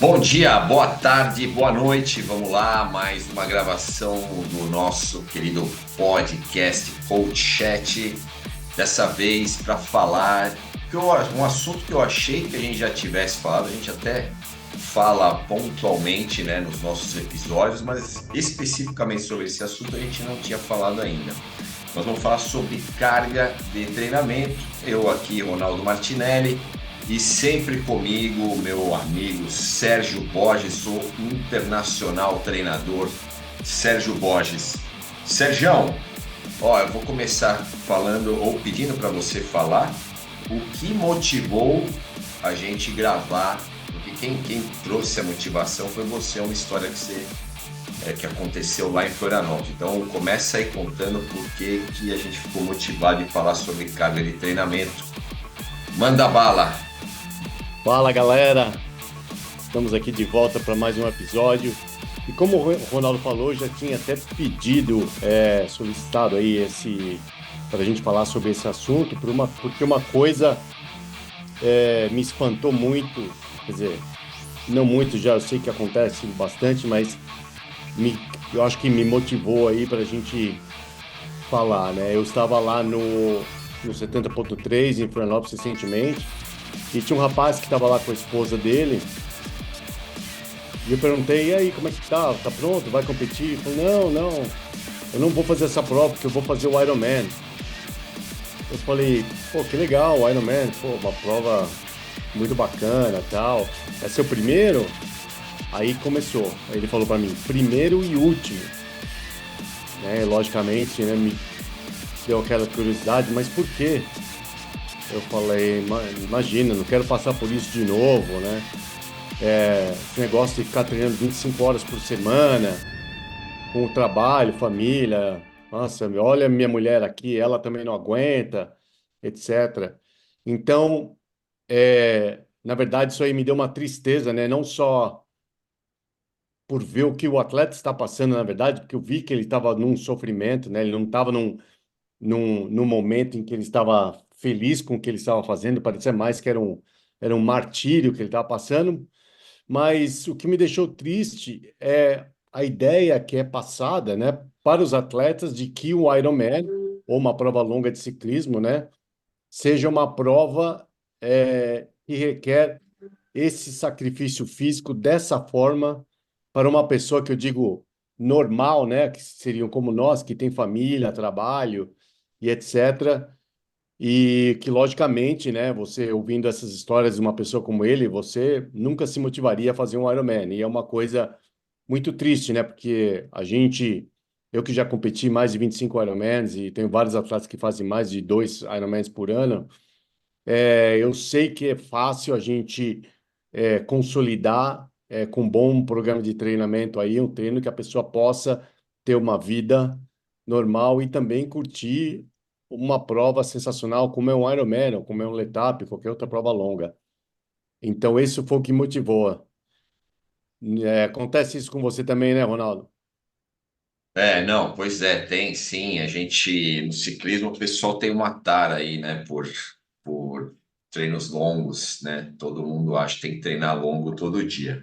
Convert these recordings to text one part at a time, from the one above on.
Bom dia, boa tarde, boa noite. Vamos lá, mais uma gravação do nosso querido podcast Coach Chat. Dessa vez para falar um assunto que eu achei que a gente já tivesse falado, a gente até fala pontualmente, né, nos nossos episódios, mas especificamente sobre esse assunto a gente não tinha falado ainda. Nós vamos falar sobre carga de treinamento. Eu aqui, Ronaldo Martinelli. E sempre comigo, meu amigo Sérgio Borges, sou internacional treinador Sérgio Borges. Sérgio, eu vou começar falando ou pedindo para você falar o que motivou a gente gravar, porque quem trouxe a motivação foi você, é uma história que aconteceu lá em Florianópolis. Então começa aí contando por que a gente ficou motivado em falar sobre carga de treinamento. Manda bala! Fala galera, estamos aqui de volta para mais um episódio. E como o Ronaldo falou, já tinha até pedido, solicitado aí para a gente falar sobre esse assunto, porque uma coisa me espantou muito, quer dizer, não muito já, eu sei que acontece bastante, mas eu acho que me motivou aí para a gente falar, né? Eu estava lá no 70.3 em Florianópolis recentemente. E tinha um rapaz que estava lá com a esposa dele. E eu perguntei, e aí, como é que tá? Tá pronto? Vai competir? Ele falou, não, eu não vou fazer essa prova porque eu vou fazer o Ironman. Eu falei, pô, que legal, o Ironman, pô, uma prova muito bacana, tal. É seu primeiro? Aí começou. Aí ele falou para mim, primeiro e último. Né? Logicamente, né, me deu aquela curiosidade, mas por quê? Eu falei, imagina, não quero passar por isso de novo, né? Esse negócio de ficar treinando 25 horas por semana, com o trabalho, família. Nossa, olha a minha mulher aqui, ela também não aguenta, etc. Então, na verdade, isso aí me deu uma tristeza, né? Não só por ver o que o atleta está passando, na verdade, porque eu vi que ele estava num sofrimento, né? Ele não estava num momento em que ele estava feliz com o que ele estava fazendo, parecia mais que era um martírio que ele estava passando. Mas o que me deixou triste é a ideia que é passada, né, para os atletas de que o Ironman, ou uma prova longa de ciclismo, né, seja uma prova que requer esse sacrifício físico dessa forma para uma pessoa que eu digo normal, né, que seriam como nós, que tem família, trabalho e etc. E que, logicamente, né, você ouvindo essas histórias de uma pessoa como ele, você nunca se motivaria a fazer um Ironman. E é uma coisa muito triste, né, porque eu que já competi mais de 25 Ironmans e tenho vários atletas que fazem mais de 2 Ironmans por ano, eu sei que é fácil a gente consolidar com um bom programa de treinamento aí, um treino que a pessoa possa ter uma vida normal e também curtir uma prova sensacional, como é um Ironman, ou como é um Letap, qualquer outra prova longa. Então, esse foi o que motivou. Acontece isso com você também, né, Ronaldo? Não, pois é, tem sim. A gente, no ciclismo, o pessoal tem uma tara aí, né, por treinos longos, né? Todo mundo acha que tem que treinar longo todo dia.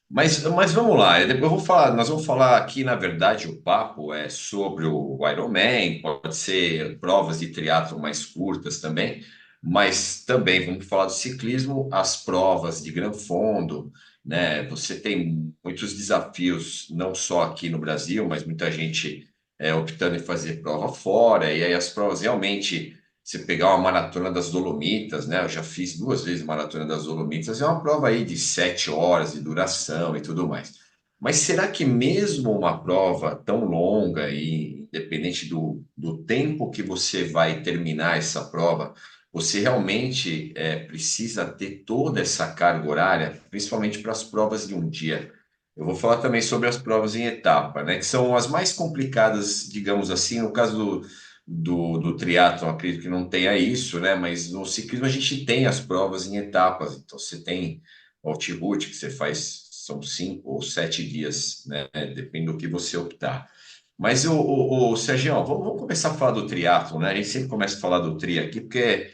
Mas vamos lá, depois eu vou falar, nós vamos falar aqui, na verdade, o papo é sobre o Ironman, pode ser provas de triatlo mais curtas também, mas também vamos falar do ciclismo, as provas de Gran Fondo, né? Você tem muitos desafios, não só aqui no Brasil, mas muita gente optando em fazer prova fora, e aí as provas realmente, você pegar uma maratona das Dolomitas, né? Eu já fiz 2 vezes maratona das Dolomitas, é uma prova aí de 7 horas de duração e tudo mais. Mas será que mesmo uma prova tão longa e independente do tempo que você vai terminar essa prova, você realmente precisa ter toda essa carga horária, principalmente para as provas de um dia? Eu vou falar também sobre as provas em etapa, né? Que são as mais complicadas, digamos assim, no caso do triatlo, acredito que não tenha isso, né? Mas no ciclismo a gente tem as provas em etapas. Então você tem o Altiroute, que você faz, são 5 ou 7 dias, né? Depende do que você optar. Mas o Sergião, vamos começar a falar do triatlo, né? A gente sempre começa a falar do tri aqui, porque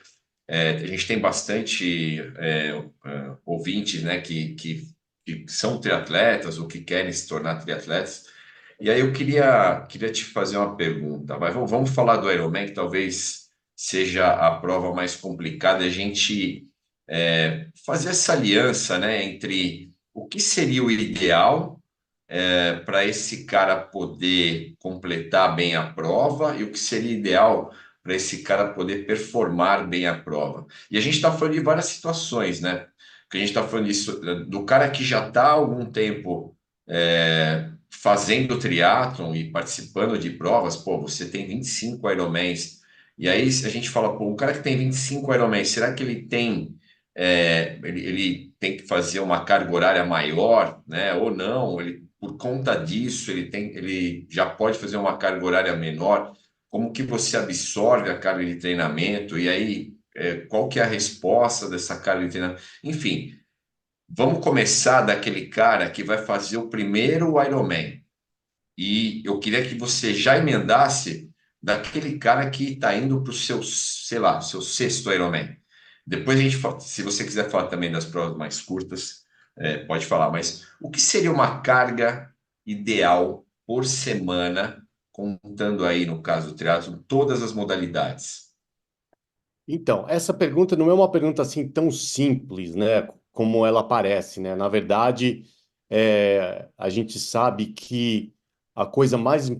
a gente tem bastante ouvintes, né, que que são triatletas ou que querem se tornar triatletas. E aí eu queria te fazer uma pergunta, mas vamos falar do Ironman, que talvez seja a prova mais complicada, a gente fazer essa aliança, né, entre o que seria o ideal para esse cara poder completar bem a prova e o que seria ideal para esse cara poder performar bem a prova. E a gente está falando de várias situações, né? Porque a gente está falando disso, do cara que já está há algum tempo fazendo triatlon e participando de provas, pô, você tem 25 Ironmans, e aí a gente fala, pô, o cara que tem 25 Ironmans, será que ele tem ele tem que fazer uma carga horária maior, né? Ou não, ele, por conta disso, ele já pode fazer uma carga horária menor. Como que você absorve a carga de treinamento? E aí, qual que é a resposta dessa carga de treinamento? Enfim, vamos começar daquele cara que vai fazer o primeiro Ironman. E eu queria que você já emendasse daquele cara que está indo para o seu, sei lá, seu sexto Ironman. Depois a gente fala, se você quiser falar também das provas mais curtas, pode falar, mas o que seria uma carga ideal por semana, contando aí, no caso do triatlo, todas as modalidades? Então, essa pergunta não é uma pergunta assim tão simples, né, como ela parece, né? Na verdade, a gente sabe que a coisa mais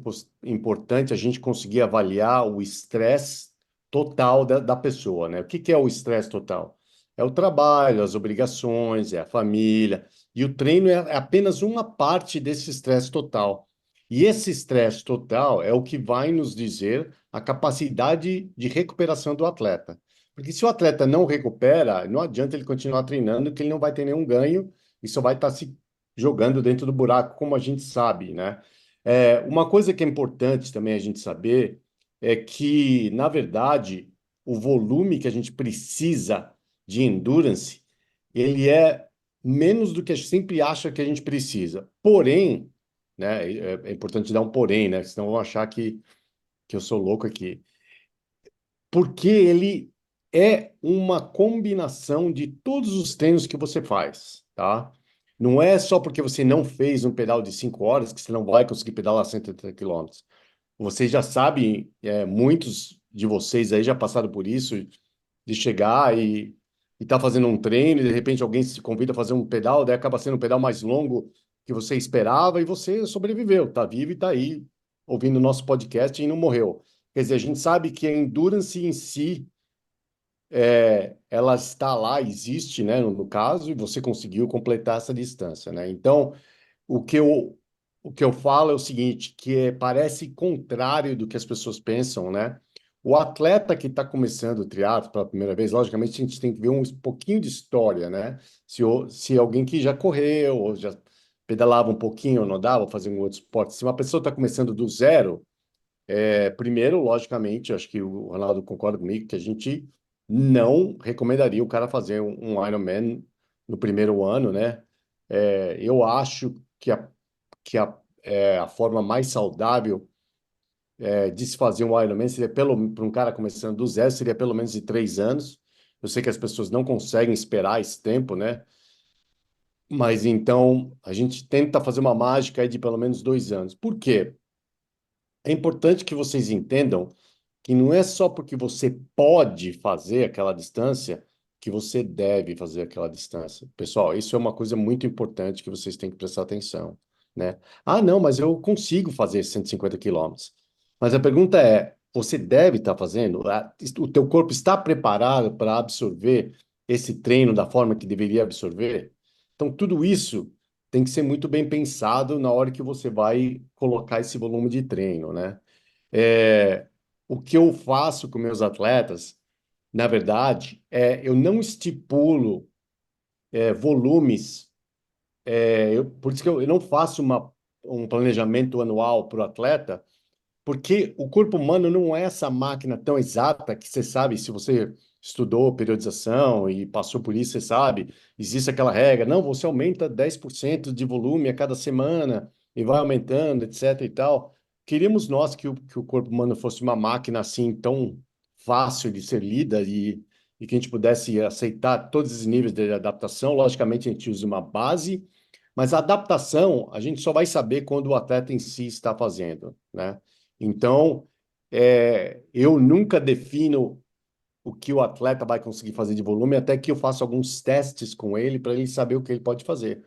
importante é a gente conseguir avaliar o estresse total da pessoa, né? O que que é o estresse total? É o trabalho, as obrigações, é a família, e o treino é apenas uma parte desse estresse total. E esse estresse total é o que vai nos dizer a capacidade de recuperação do atleta. Porque se o atleta não recupera, não adianta ele continuar treinando, que ele não vai ter nenhum ganho e só vai estar se jogando dentro do buraco, como a gente sabe, né? Uma coisa que é importante também a gente saber é que, na verdade, o volume que a gente precisa de endurance, ele é menos do que a gente sempre acha que a gente precisa. Porém, né, é importante dar um porém, né? Senão vão achar que eu sou louco aqui. Porque ele é uma combinação de todos os treinos que você faz, tá? Não é só porque você não fez um pedal de 5 horas que você não vai conseguir pedalar 180 quilômetros. Vocês já sabem, muitos de vocês aí já passaram por isso, de chegar e tá fazendo um treino e de repente alguém se convida a fazer um pedal, daí acaba sendo um pedal mais longo que você esperava e você sobreviveu, tá vivo e tá aí ouvindo o nosso podcast e não morreu. Quer dizer, a gente sabe que a endurance em si, ela está lá, existe, né, no caso, e você conseguiu completar essa distância, né? Então, o que eu, o que eu falo é o seguinte, que parece contrário do que as pessoas pensam, né? O atleta que está começando o triatlo pela primeira vez, logicamente, a gente tem que ver um pouquinho de história, né? Se alguém que já correu, ou já pedalava um pouquinho, ou nadava, fazia um outro esporte. Se uma pessoa está começando do zero, primeiro, logicamente, acho que o Ronaldo concorda comigo, que a gente não recomendaria o cara fazer um Ironman no primeiro ano, né? Eu acho que a forma mais saudável de se fazer um Ironman seria para um cara começando do zero, seria pelo menos de 3 anos. Eu sei que as pessoas não conseguem esperar esse tempo, né? Mas então a gente tenta fazer uma mágica aí de pelo menos 2 anos. Por quê? É importante que vocês entendam que não é só porque você pode fazer aquela distância que você deve fazer aquela distância. Pessoal, isso é uma coisa muito importante que vocês têm que prestar atenção, né? Ah, não, mas eu consigo fazer 150 quilômetros. Mas a pergunta é, você deve estar fazendo? O teu corpo está preparado para absorver esse treino da forma que deveria absorver? Então, tudo isso tem que ser muito bem pensado na hora que você vai colocar esse volume de treino, né? É, o que eu faço com meus atletas, na verdade, eu não estipulo volumes. Por isso que eu não faço um planejamento anual para o atleta, porque o corpo humano não é essa máquina tão exata que você sabe, se você estudou periodização e passou por isso, você sabe, existe aquela regra, não, você aumenta 10% de volume a cada semana e vai aumentando, etc e tal. Queríamos nós que o corpo humano fosse uma máquina assim tão fácil de ser lida e que a gente pudesse aceitar todos os níveis de adaptação. Logicamente, a gente usa uma base, Mas a adaptação, a gente só vai saber quando o atleta em si está fazendo, né? Então, eu nunca defino o que o atleta vai conseguir fazer de volume até que eu faça alguns testes com ele para ele saber o que ele pode fazer.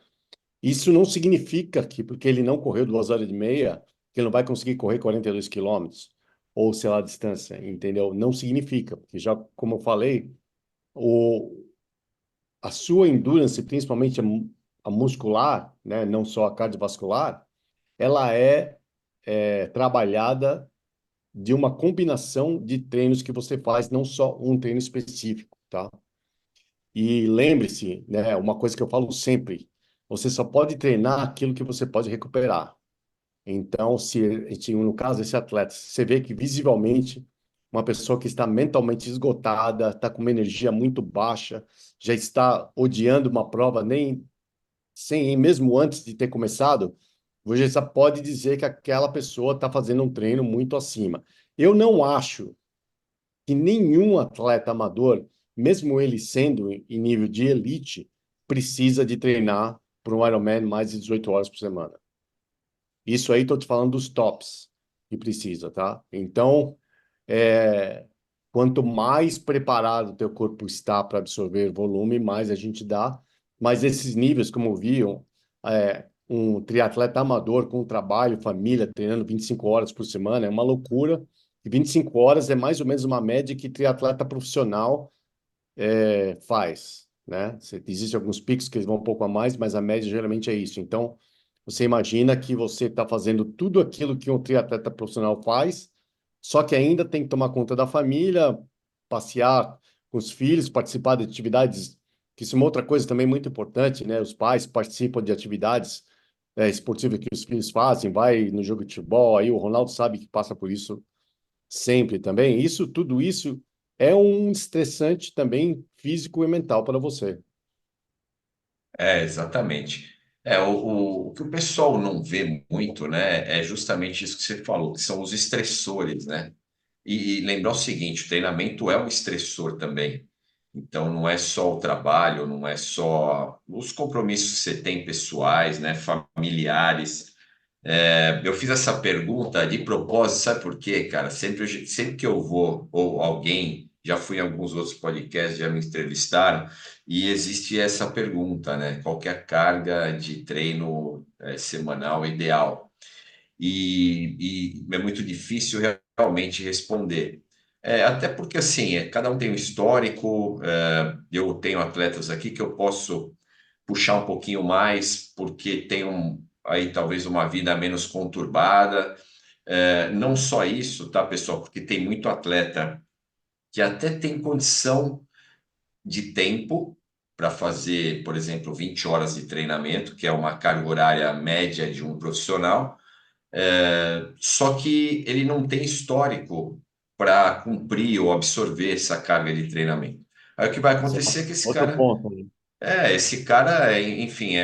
Isso não significa que, porque ele não correu 2 horas e meia, que ele não vai conseguir correr 42 quilômetros, ou sei lá a distância, entendeu? Não significa, porque já, como eu falei, o, a sua endurance, principalmente a muscular, né, não só a cardiovascular, ela é trabalhada de uma combinação de treinos que você faz, não só um treino específico, tá? E lembre-se, né, uma coisa que eu falo sempre, você só pode treinar aquilo que você pode recuperar. Então, se no caso desse atleta, você vê que visivelmente uma pessoa que está mentalmente esgotada, está com uma energia muito baixa, já está odiando uma prova, nem sem mesmo antes de ter começado, você já pode dizer que aquela pessoa está fazendo um treino muito acima. Eu não acho que nenhum atleta amador, mesmo ele sendo em nível de elite, precisa de treinar para um Ironman mais de 18 horas por semana. Isso aí estou te falando dos tops que precisa, tá? Então, é, quanto mais preparado o teu corpo está para absorver volume, mais a gente dá. Mas esses níveis, como viam, um triatleta amador com trabalho, família, treinando 25 horas por semana, é uma loucura. E 25 horas é mais ou menos uma média que triatleta profissional faz, né? Existem alguns picos que eles vão um pouco a mais, mas a média geralmente é isso. Então, você imagina que você está fazendo tudo aquilo que um triatleta profissional faz, só que ainda tem que tomar conta da família, passear com os filhos, participar de atividades, que isso é uma outra coisa também muito importante, né? Os pais participam de atividades esportivas que os filhos fazem, vai no jogo de futebol, aí o Ronaldo sabe que passa por isso sempre também. Tudo isso é um estressante também físico e mental para você. Exatamente. O que o pessoal não vê muito, né, é justamente isso que você falou, que são os estressores, né? E lembrar o seguinte, o treinamento é um estressor também. Então, não é só o trabalho, não é só os compromissos que você tem pessoais, né, familiares. Eu fiz essa pergunta de propósito, sabe por quê, cara? Sempre que eu vou, ou alguém, já fui em alguns outros podcasts, já me entrevistaram, e existe essa pergunta, né? Qual que é a carga de treino, semanal ideal? E é muito difícil realmente responder. Até porque, assim, cada um tem um histórico, eu tenho atletas aqui que eu posso puxar um pouquinho mais, porque tem aí talvez uma vida menos conturbada. Não só isso, tá, pessoal? Porque tem muito atleta que até tem condição de tempo para fazer, por exemplo, 20 horas de treinamento, que é uma carga horária média de um profissional, só que ele não tem histórico para cumprir ou absorver essa carga de treinamento. Aí o que vai Esse é acontecer é que outro ponto, né? esse cara, enfim,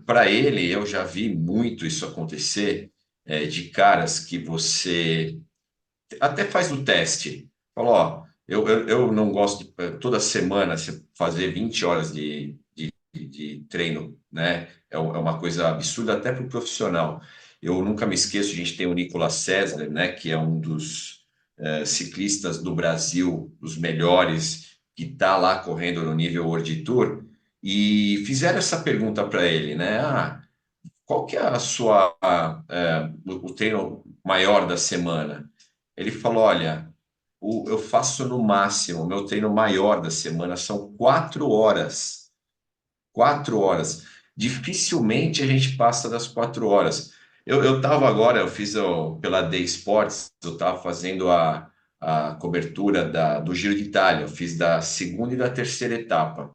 para ele, eu já vi muito isso acontecer, de caras que você até faz o teste. Fala, ó, eu não gosto de toda semana você fazer 20 horas de treino, né? É uma coisa absurda até para o profissional. Eu nunca me esqueço, a gente tem o Nicolas César, né? Que é um dos ciclistas do Brasil, dos melhores, que está lá correndo no nível World Tour, e fizeram essa pergunta para ele, né? Qual que é a sua, o treino maior da semana? Ele falou, olha, eu faço no máximo, o meu treino maior da semana são 4 horas. 4 horas. Dificilmente a gente passa das 4 horas. Eu estava agora, eu fiz pela Day Sports, eu estava fazendo a cobertura do Giro de Itália. Eu fiz da segunda e da terceira etapa.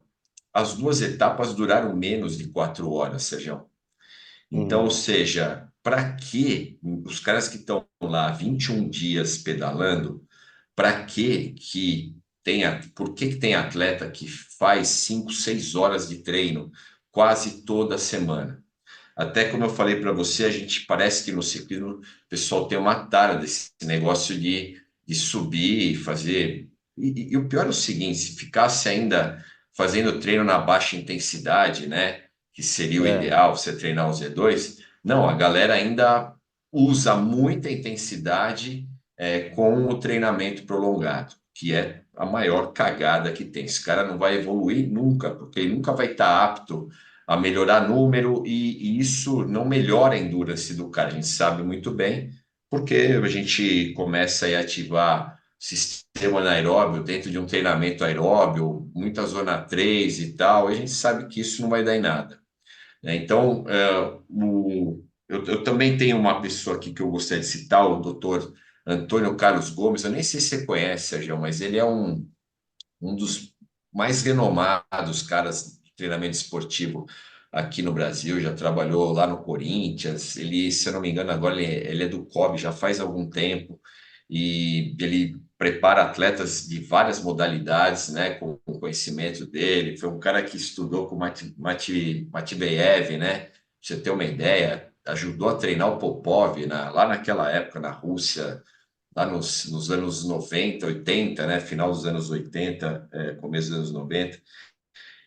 As duas etapas duraram menos de 4 horas, Sérgio. Então, ou Uhum. seja, para que os caras que estão lá 21 dias pedalando, para que por que tem atleta que faz 5, 6 horas de treino quase toda semana? Até como eu falei para você, a gente parece que no ciclismo o pessoal tem uma tara desse negócio de subir e fazer. E o pior é o seguinte: se ficasse ainda fazendo treino na baixa intensidade, né? que seria o É, ideal, você treinar o Z2. Não, a galera ainda usa muita intensidade com o treinamento prolongado, que é a maior cagada que tem. Esse cara não vai evoluir nunca, porque ele nunca vai estar apto a melhorar número e isso não melhora a endurance do cara. A gente sabe muito bem, porque a gente começa a ativar sistema anaeróbio dentro de um treinamento aeróbio, muita zona 3 e tal, e a gente sabe que isso não vai dar em nada, né? Então, eu também tenho uma pessoa aqui que eu gostaria de citar, o doutor Antônio Carlos Gomes. Eu nem sei se você conhece, Sérgio, mas ele é um dos mais renomados caras de treinamento esportivo aqui no Brasil. Já trabalhou lá no Corinthians. Ele, se eu não me engano, agora ele é do COB já faz algum tempo e ele prepara atletas de várias modalidades, né, com o conhecimento dele. Foi um cara que estudou com Matveev, né? Pra você ter uma ideia, ajudou a treinar o Popov lá naquela época na Rússia, lá nos anos 90, 80, né? Final dos anos 80, começo dos anos 90.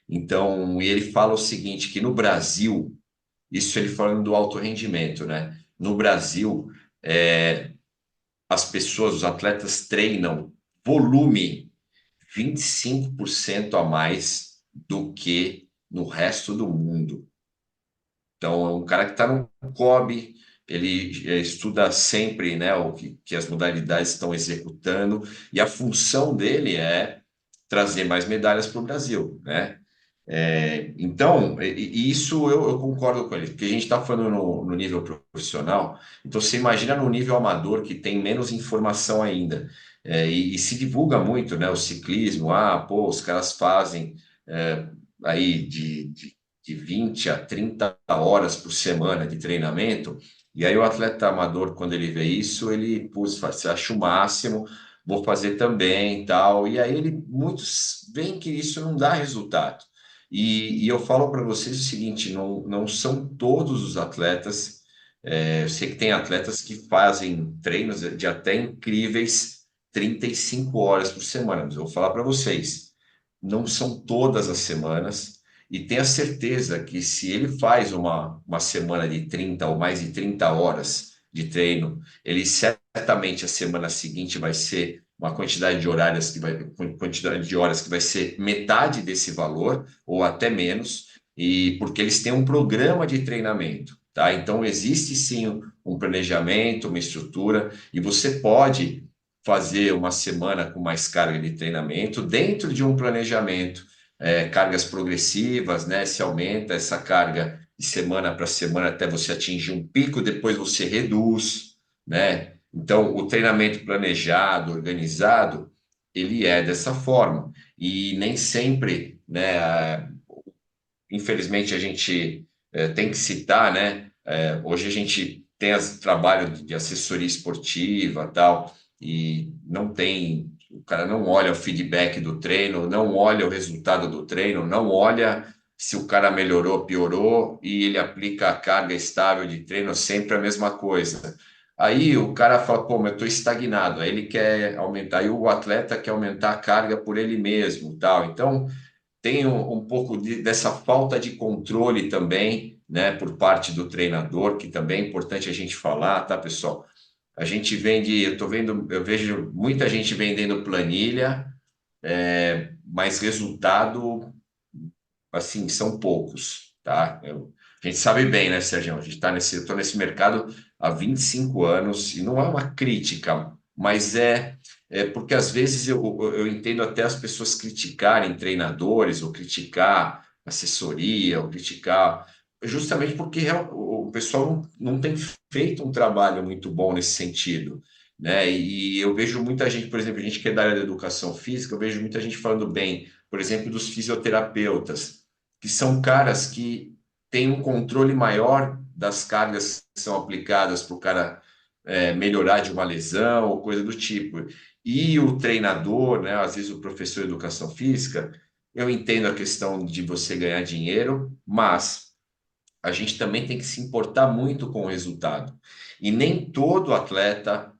Então, e ele fala o seguinte, que no Brasil, isso ele falando do alto rendimento, né? No Brasil, as pessoas, os atletas treinam volume 25% a mais do que no resto do mundo. Então, é um cara que está no COB, ele estuda sempre, né, que as modalidades estão executando, e a função dele é trazer mais medalhas para o Brasil, né? Então, e isso eu concordo com ele, porque a gente está falando no nível profissional, então você imagina no nível amador que tem menos informação ainda, e se divulga muito, né, o ciclismo, pô, os caras fazem aí de 20 a 30 horas por semana de treinamento, e aí o atleta amador, quando ele vê isso, ele, putz, você acha o máximo, vou fazer também e tal, e aí muitos veem que isso não dá resultado. E eu falo para vocês o seguinte: não são todos os atletas. Eu sei que tem atletas que fazem treinos de até incríveis 35 horas por semana, mas eu vou falar para vocês, não são todas as semanas. E tenha certeza que se ele faz uma semana de 30 ou mais de 30 horas de treino, ele certamente a semana seguinte vai ser uma quantidade de horas que vai ser metade desse valor ou até menos, e porque eles têm um programa de treinamento, tá? Então existe sim um planejamento, uma estrutura, e você pode fazer uma semana com mais carga de treinamento dentro de um planejamento, cargas progressivas, né? Se aumenta essa carga de semana para semana até você atingir um pico, depois você reduz, né? Então, o treinamento planejado, organizado, ele é dessa forma. E nem sempre, né? Infelizmente, a gente tem que citar, né? Hoje a gente tem trabalho de assessoria esportiva, tal, e não tem, o cara não olha o feedback do treino, não olha o resultado do treino, não olha se o cara melhorou, piorou, e ele aplica a carga estável de treino sempre a mesma coisa. Aí o cara fala, pô, mas eu estou estagnado. Aí ele quer aumentar, aí o atleta quer aumentar a carga por ele mesmo, tal. Então, tem um pouco dessa falta de controle também, né, por parte do treinador, que também é importante a gente falar, tá, pessoal? A gente vende, eu vejo muita gente vendendo planilha, mas resultado, assim, são poucos, tá? A gente sabe bem, né, Sérgio? A gente tá eu estou nesse mercado há 25 anos e não é uma crítica, mas é porque às vezes eu entendo até as pessoas criticarem treinadores ou criticar assessoria ou criticar, justamente porque o pessoal não tem feito um trabalho muito bom nesse sentido. Né? E eu vejo muita gente, por exemplo, a gente que é da área da educação física, eu vejo muita gente falando bem, por exemplo, dos fisioterapeutas, que são caras que têm um controle maior das cargas que são aplicadas para o cara melhorar de uma lesão ou coisa do tipo. E o treinador, né, às vezes o professor de educação física, eu entendo a questão de você ganhar dinheiro, mas a gente também tem que se importar muito com o resultado. E nem todo atleta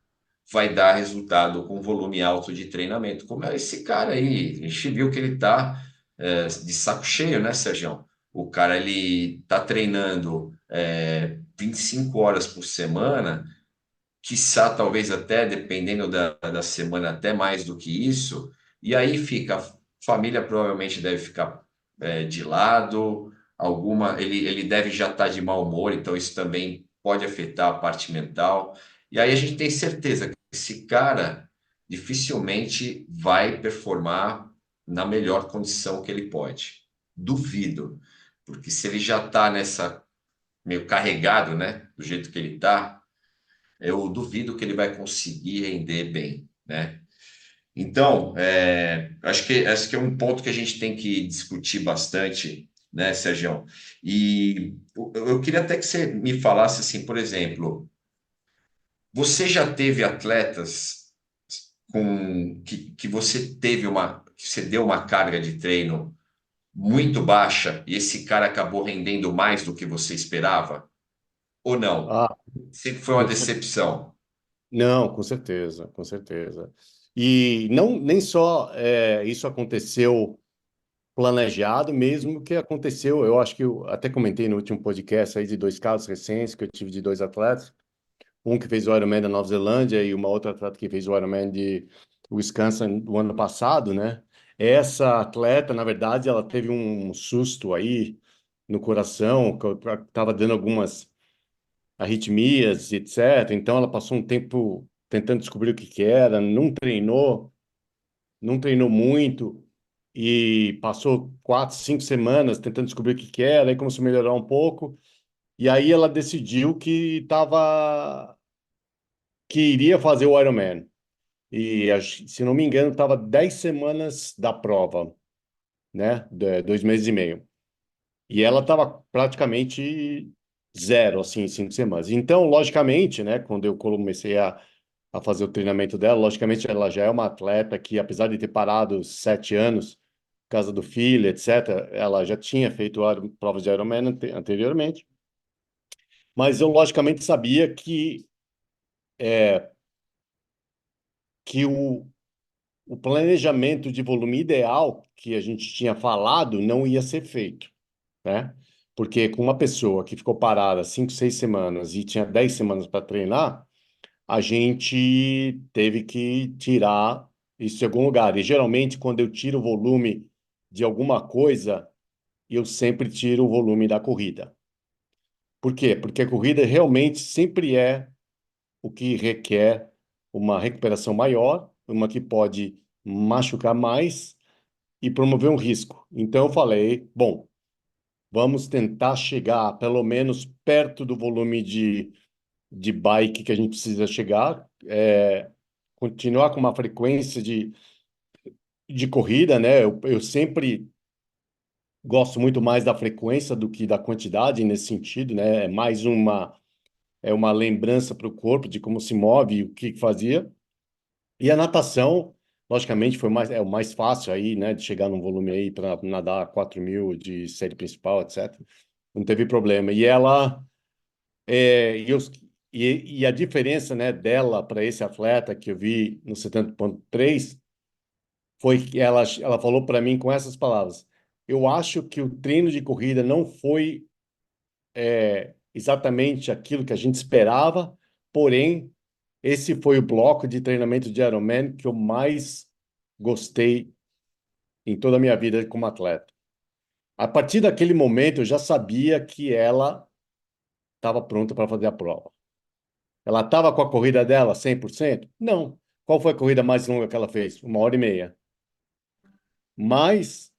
vai dar resultado com volume alto de treinamento, como é esse cara aí. A gente viu que ele está de saco cheio, né, Sérgio? o cara ele tá treinando 25 horas por semana, quiçá talvez até, dependendo da semana, até mais do que isso, e aí fica, a família provavelmente deve ficar de lado, ele deve já estar de mau humor, então isso também pode afetar a parte mental. E aí a gente tem certeza que esse cara dificilmente vai performar na melhor condição que ele pode. Duvido, porque se ele já está nessa meio carregado, né, do jeito que ele está, eu duvido que ele vai conseguir render bem, né? Então, acho que é um ponto que a gente tem que discutir bastante, né, Sérgio? E eu queria até que você me falasse assim, por exemplo, você já teve atletas que você teve que você deu uma carga de treino muito baixa e esse cara acabou rendendo mais do que você esperava? Ou não? Ah, Sempre foi uma com cer- decepção. não, com certeza, com certeza. E não nem só isso aconteceu planejado, mesmo que aconteceu, eu acho que eu até comentei no último podcast aí de dois casos recentes que eu tive de dois atletas, um que fez o Ironman da Nova Zelândia e uma outra atleta que fez o Ironman de Wisconsin do ano passado, né? Essa atleta, na verdade, ela teve um susto aí no coração, que estava dando algumas arritmias, etc. Então ela passou um tempo tentando descobrir o que que era, não treinou muito e passou 4, 5 semanas tentando descobrir o que que era, aí começou a melhorar um pouco e aí ela decidiu que iria fazer o Ironman. E se não me engano, estava 10 semanas da prova, né? 2 meses e meio. E ela estava praticamente zero, assim, em 5 semanas. Então, logicamente, né, quando eu comecei a fazer o treinamento dela, logicamente ela já é uma atleta que, apesar de ter parado 7 anos, por causa do filho, etc., ela já tinha feito provas de Ironman anteriormente. Mas eu, logicamente, sabia que o planejamento de volume ideal que a gente tinha falado não ia ser feito, né? Porque com uma pessoa que ficou parada 5, 6 semanas e tinha 10 semanas para treinar, a gente teve que tirar isso de algum lugar. E geralmente, quando eu tiro o volume de alguma coisa, eu sempre tiro o volume da corrida. Por quê? Porque a corrida realmente sempre é o que requer uma recuperação maior, uma que pode machucar mais e promover um risco. Então eu falei, bom, vamos tentar chegar pelo menos perto do volume de bike que a gente precisa chegar, continuar com uma frequência de corrida, né? Eu sempre gosto muito mais da frequência do que da quantidade nesse sentido, né? É uma lembrança para o corpo de como se move e o que fazia. E a natação, logicamente, é o mais fácil aí, né? De chegar num volume aí para nadar 4.000 de série principal, etc. Não teve problema. E ela, é, e, os, e a diferença, né, dela para esse atleta que eu vi no 70,3 foi que ela falou para mim com essas palavras: eu acho que o treino de corrida não foi exatamente aquilo que a gente esperava, porém, esse foi o bloco de treinamento de Ironman que eu mais gostei em toda a minha vida como atleta. A partir daquele momento, eu já sabia que ela estava pronta para fazer a prova. Ela estava com a corrida dela 100%? Não. Qual foi a corrida mais longa que ela fez? 1 hora e meia. Mas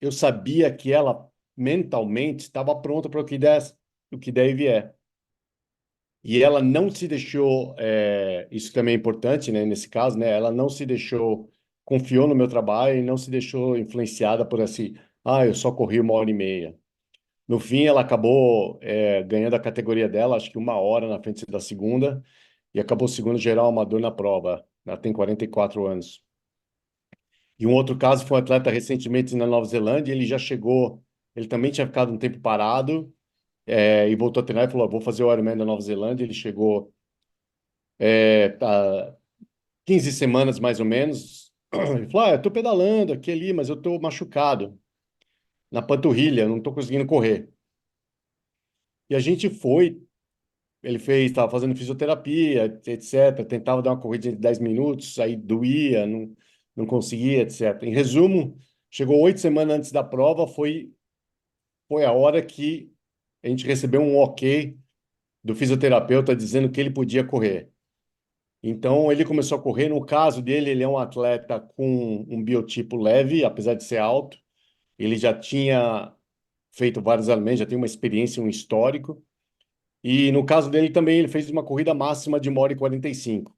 eu sabia que ela mentalmente estava pronta para o que der e vier. E ela não se deixou, isso também é importante, né, nesse caso, né, ela não se deixou, confiou no meu trabalho e não se deixou influenciada por assim, eu só corri 1 hora e meia. No fim, ela acabou, ganhando a categoria dela, acho que 1 hora na frente da segunda, e acabou segundo geral amador na prova. Ela tem 44 anos. E um outro caso foi um atleta recentemente na Nova Zelândia, ele já chegou, ele também tinha ficado um tempo parado, e voltou a treinar e falou: vou fazer o Ironman da Nova Zelândia. Ele chegou, tá 15 semanas mais ou menos. Ele falou: eu tô pedalando aqui ali, mas eu tô machucado. na panturrilha, não estou conseguindo correr. E a gente foi, ele fez, estava fazendo fisioterapia, etc. Tentava dar uma corrida de 10 minutos, aí doía, não conseguia, etc. Em resumo, chegou 8 semanas antes da prova, foi a hora que a gente recebeu um ok do fisioterapeuta dizendo que ele podia correr. Então, ele começou a correr. No caso dele, ele é um atleta com um biotipo leve, apesar de ser alto. Ele já tinha feito vários alimentos, já tem uma experiência, um histórico. E no caso dele também, ele fez uma corrida máxima de 1h45.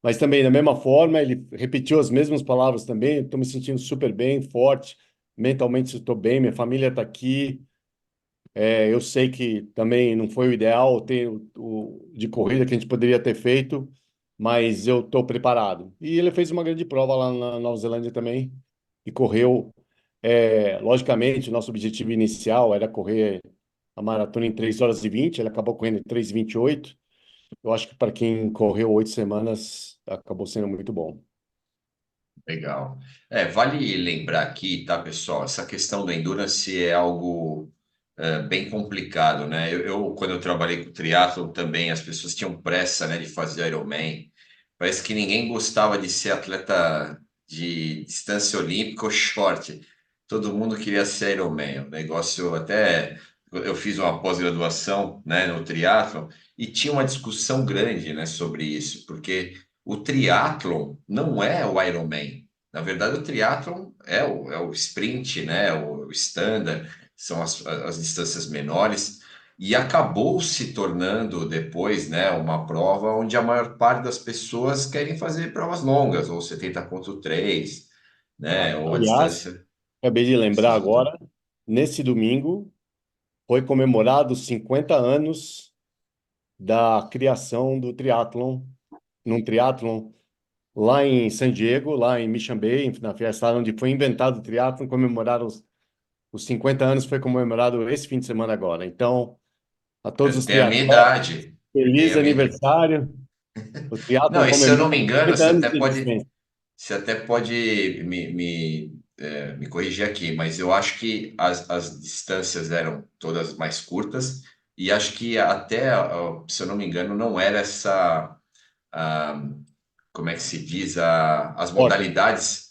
Mas também, da mesma forma, ele repetiu as mesmas palavras também. Estou me sentindo super bem, forte, mentalmente estou bem, minha família está aqui. Eu sei que também não foi o ideal ter de corrida que a gente poderia ter feito, mas eu estou preparado. E ele fez uma grande prova lá na Nova Zelândia também e correu. Logicamente, o nosso objetivo inicial era correr a maratona em 3 horas e 20. Ele acabou correndo em 3h28. Eu acho que para quem correu 8 semanas, acabou sendo muito bom. Legal. Vale lembrar aqui, tá, pessoal? Essa questão do endurance é algo bem complicado, né? Quando eu trabalhei com triatlo também, as pessoas tinham pressa, né, de fazer Ironman. Parece que ninguém gostava de ser atleta de distância olímpica ou short. Todo mundo queria ser Ironman. O negócio até eu fiz uma pós-graduação, né, no triatlo e tinha uma discussão grande, né, sobre isso, porque o triatlon não é o Ironman. Na verdade, o triatlon é o sprint, né? O standard, são as distâncias menores, e acabou se tornando depois, né, uma prova onde a maior parte das pessoas querem fazer provas longas, ou 70,3, né? Ou a Aliás, distância acabei de lembrar acima do. agora, nesse domingo foi comemorado 50 anos da criação do triatlon, num triatlon lá em San Diego, lá em Mission Bay, na Fiesta, onde foi inventado o triatlon, comemoraram os 50 anos, foi comemorado esse fim de semana agora. Então, a todos os Tem a minha triatletas, idade. Tem feliz a minha. aniversário. O Não, triatlon e se eu não comemora me engano, 50 anos de existência. você até pode me corrigir aqui, mas eu acho que as distâncias eram todas mais curtas e acho que até, se eu não me engano, não era a- como é que se diz, as Ordem. modalidades,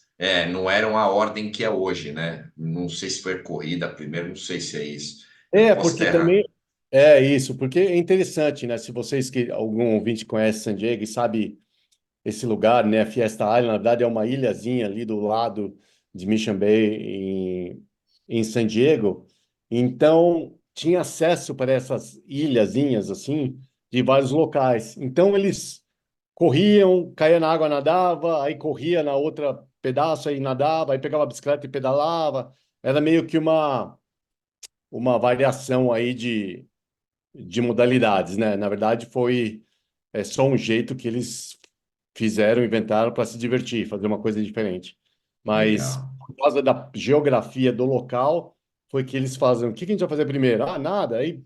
não eram a ordem que é hoje, né? Não sei se foi corrida primeiro, não sei se é isso. Eu posso Porque estar também errado. é isso, porque é interessante, né? Se vocês que algum ouvinte conhece San Diego e sabe esse lugar, né? Fiesta Island, na verdade, é uma ilhazinha ali do lado de Mission Bay, em San Diego. Então, tinha acesso para essas ilhazinhas, assim, de vários locais. Então, eles corriam, caía na água, nadava, aí corria na outra pedaço, aí nadava, aí pegava a bicicleta e pedalava. Era meio que uma variação aí de modalidades, né? Na verdade, foi só um jeito que eles fizeram, inventaram para se divertir, fazer uma coisa diferente. Mas Legal. por causa da geografia do local, foi que eles fazem. O que que a gente vai fazer primeiro? Ah, nada. Aí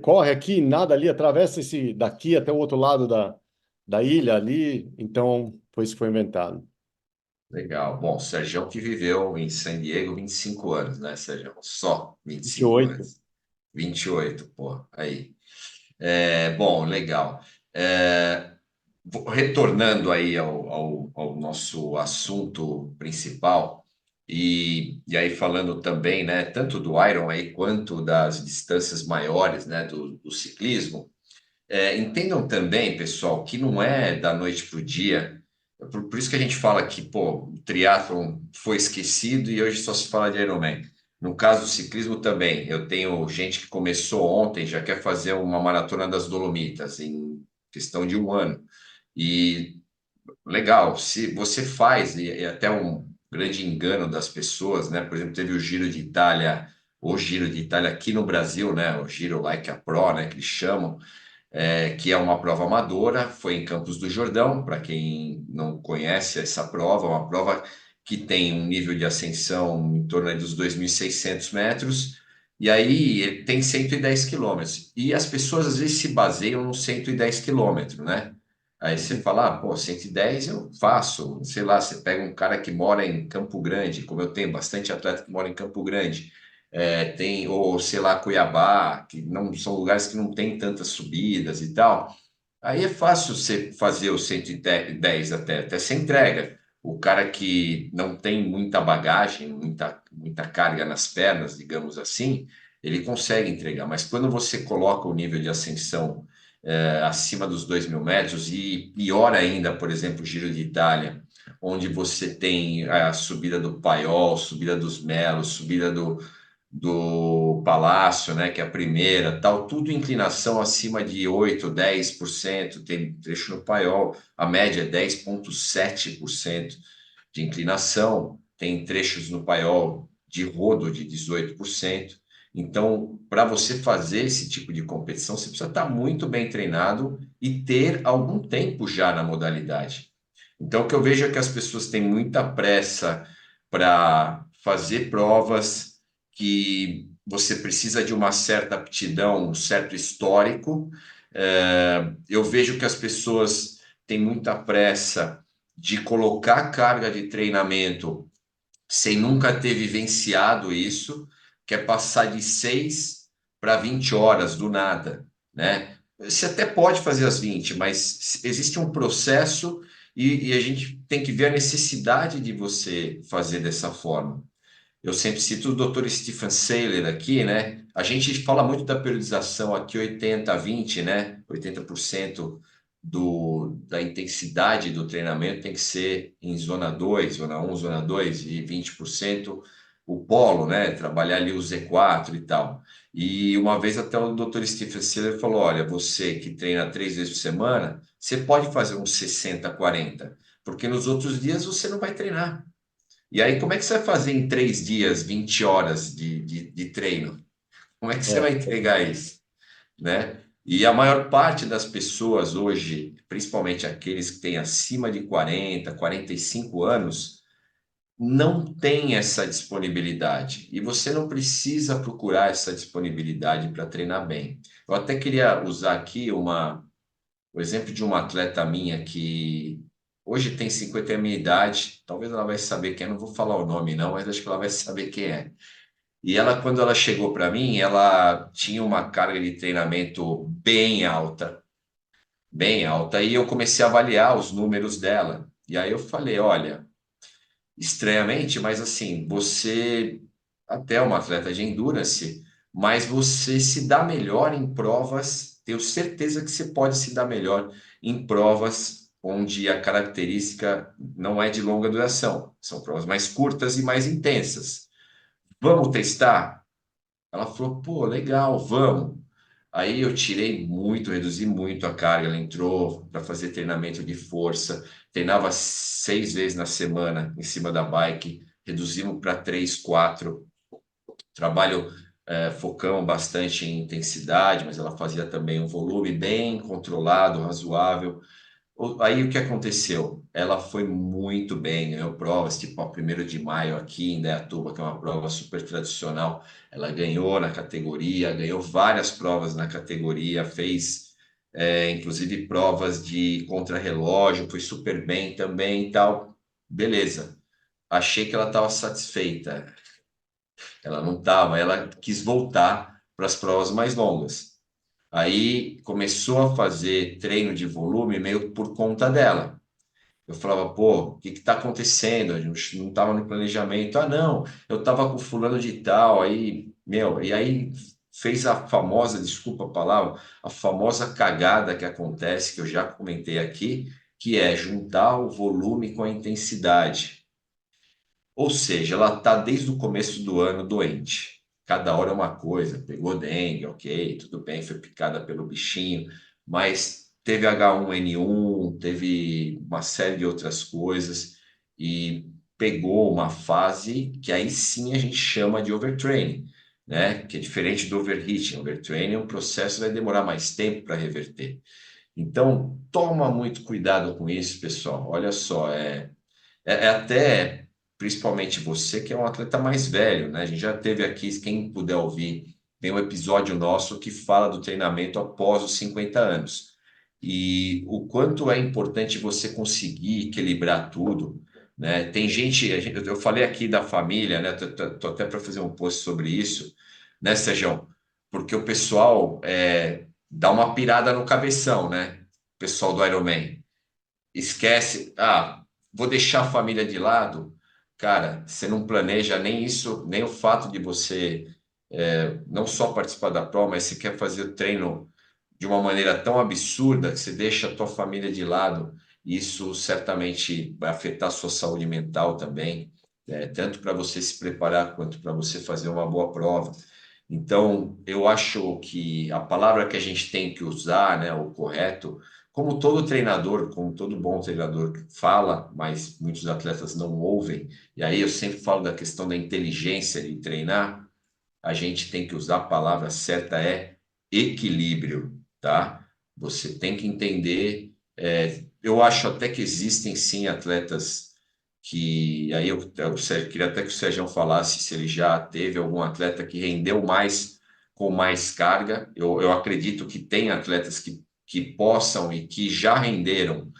corre aqui, nada ali, atravessa esse daqui até o outro lado da ilha ali. Então, foi isso que foi inventado. Legal. Bom, o Sergião que viveu em San Diego 25 anos, né, Sergião? Só 25 28. anos. 28, pô, aí. Bom, legal. Retornando aí ao nosso assunto principal, e aí falando também, né, tanto do Iron aí quanto das distâncias maiores, né, do ciclismo, entendam também, pessoal, que não é da noite para o dia. Por isso que a gente fala que, pô, o triatlon foi esquecido e hoje só se fala de Ironman. No caso do ciclismo também, eu tenho gente que começou ontem, já quer fazer uma maratona das Dolomitas em questão de um ano. E legal, se você faz, e até um grande engano das pessoas, né? Por exemplo, teve o Giro de Itália aqui no Brasil, né? O Giro Like a Pro, né? Que eles chamam, que é uma prova amadora, foi em Campos do Jordão, para quem não conhece essa prova, uma prova que tem um nível de ascensão em torno aí dos 2.600 metros, e aí tem 110 quilômetros. E as pessoas às vezes se baseiam nos 110 quilômetros, né? Aí você fala, pô, 110 eu faço, sei lá, você pega um cara que mora em Campo Grande, como eu tenho bastante atleta que mora em Campo Grande, tem, ou sei lá, Cuiabá, que não são lugares que não tem tantas subidas e tal. Aí é fácil você fazer o 110 até você entrega. O cara que não tem muita bagagem, muita carga nas pernas, digamos assim, ele consegue entregar. Mas quando você coloca o nível de ascensão acima dos 2.000 metros, e pior ainda, por exemplo, o Giro de Itália, onde você tem a subida do Paiol, subida dos Melos, subida do Palácio, né, que é a primeira, tal, tudo inclinação acima de 8, 10%, tem trecho no Paiol, a média é 10,7% de inclinação, tem trechos no Paiol de rodo de 18%. Então, para você fazer esse tipo de competição, você precisa estar muito bem treinado e ter algum tempo já na modalidade. Então, o que eu vejo é que as pessoas têm muita pressa para fazer provas que você precisa de uma certa aptidão, um certo histórico. Eu vejo que as pessoas têm muita pressa de colocar carga de treinamento sem nunca ter vivenciado isso, que é passar de 6 para 20 horas do nada, né? Você até pode fazer as 20, mas existe um processo e a gente tem que ver a necessidade de você fazer dessa forma. Eu sempre cito o Dr. Stephen Seiler aqui, né? A gente fala muito da periodização aqui 80-20, né? 80% da intensidade do treinamento tem que ser em zona 2, zona um, zona 2 e 20% o polo, né? Trabalhar ali o Z4 e tal. E uma vez até o Dr. Stephen Seiler falou: olha, você que treina 3 vezes por semana, você pode fazer uns 60-40, porque nos outros dias você não vai treinar. E aí, como é que você vai fazer em 3 dias, 20 horas de treino? Como é que você vai É, entregar isso, né? E a maior parte das pessoas hoje, principalmente aqueles que têm acima de 45 anos, não tem essa disponibilidade. E você não precisa procurar essa disponibilidade para treinar bem. Eu até queria usar aqui o exemplo de uma atleta minha que hoje tem 50 anos de idade, talvez ela vai saber quem é, não vou falar o nome não, mas acho que ela vai saber quem é. E ela, quando ela chegou para mim, ela tinha uma carga de treinamento bem alta, e eu comecei a avaliar os números dela. E aí eu falei, olha, estranhamente, mas assim, você até é uma atleta de endurance, mas você se dá melhor em provas, tenho certeza que você pode se dar melhor em provas onde a característica não é de longa duração, são provas mais curtas e mais intensas. Vamos testar? Ela falou, pô, legal, vamos. Aí eu tirei muito, reduzi muito a carga. Ela entrou para fazer treinamento de força, treinava 6 vezes na semana em cima da bike, reduzimos para 3, 4. Trabalho, focamos bastante em intensidade, mas ela fazia também um volume bem controlado, razoável. Aí o que aconteceu? Ela foi muito bem, ganhou provas, tipo a 1º de maio aqui em Indaiatuba, que é uma prova super tradicional. Ela ganhou na categoria, ganhou várias provas na categoria, fez inclusive provas de contrarrelógio, foi super bem também e tal. Beleza. Achei que ela estava satisfeita. Ela não estava, ela quis voltar para as provas mais longas. Aí começou a fazer treino de volume meio por conta dela. Eu falava, pô, o que está acontecendo? A gente não estava no planejamento. Ah, não, eu estava com fulano de tal, aí, meu, e aí fez a famosa, desculpa a palavra, a famosa cagada que acontece, que eu já comentei aqui, que é juntar o volume com a intensidade. Ou seja, ela está desde o começo do ano doente. Cada hora é uma coisa. Pegou dengue, ok, tudo bem, foi picada pelo bichinho, mas teve H1N1, teve uma série de outras coisas e pegou uma fase que aí sim a gente chama de overtraining, né? Que é diferente do overheating. Overtraining é um processo que vai demorar mais tempo para reverter. Então, toma muito cuidado com isso, pessoal. Olha só, é até, principalmente você, que é um atleta mais velho, né? A gente já teve aqui, quem puder ouvir, tem um episódio nosso que fala do treinamento após os 50 anos. E o quanto é importante você conseguir equilibrar tudo. né? Tem gente, eu falei aqui da família, né? Tô até para fazer um post sobre isso, né, Sérgio? Porque o pessoal dá uma pirada no cabeção, né? O pessoal do Ironman esquece, vou deixar a família de lado. Cara, você não planeja nem isso, nem o fato de você não só participar da prova, mas você quer fazer o treino de uma maneira tão absurda que você deixa a tua família de lado. Isso certamente vai afetar a sua saúde mental também, tanto para você se preparar quanto para você fazer uma boa prova. Então, eu acho que a palavra que a gente tem que usar, né, o correto, como todo treinador, como todo bom treinador fala, mas muitos atletas não ouvem, e aí eu sempre falo da questão da inteligência de treinar, a gente tem que usar a palavra certa, é equilíbrio, tá? Você tem que entender. Eu acho até que existem sim atletas que. Aí queria até que o Sérgio falasse se ele já teve algum atleta que rendeu mais com mais carga. Eu acredito que tem atletas que possam e que já renderam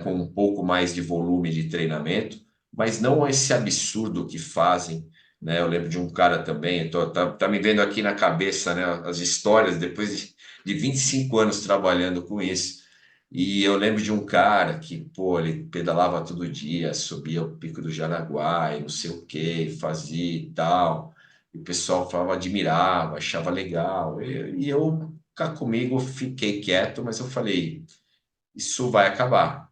com um pouco mais de volume de treinamento, mas não esse absurdo que fazem, né? Eu lembro de um cara também, tá me vendo aqui na cabeça, né, as histórias depois de 25 anos trabalhando com isso. E eu lembro de um cara que, pô, ele pedalava todo dia, subia o Pico do Jaraguá e não sei o que, fazia e tal. E o pessoal falava, admirava, achava legal. E eu, cá comigo, fiquei quieto, mas eu falei, isso vai acabar.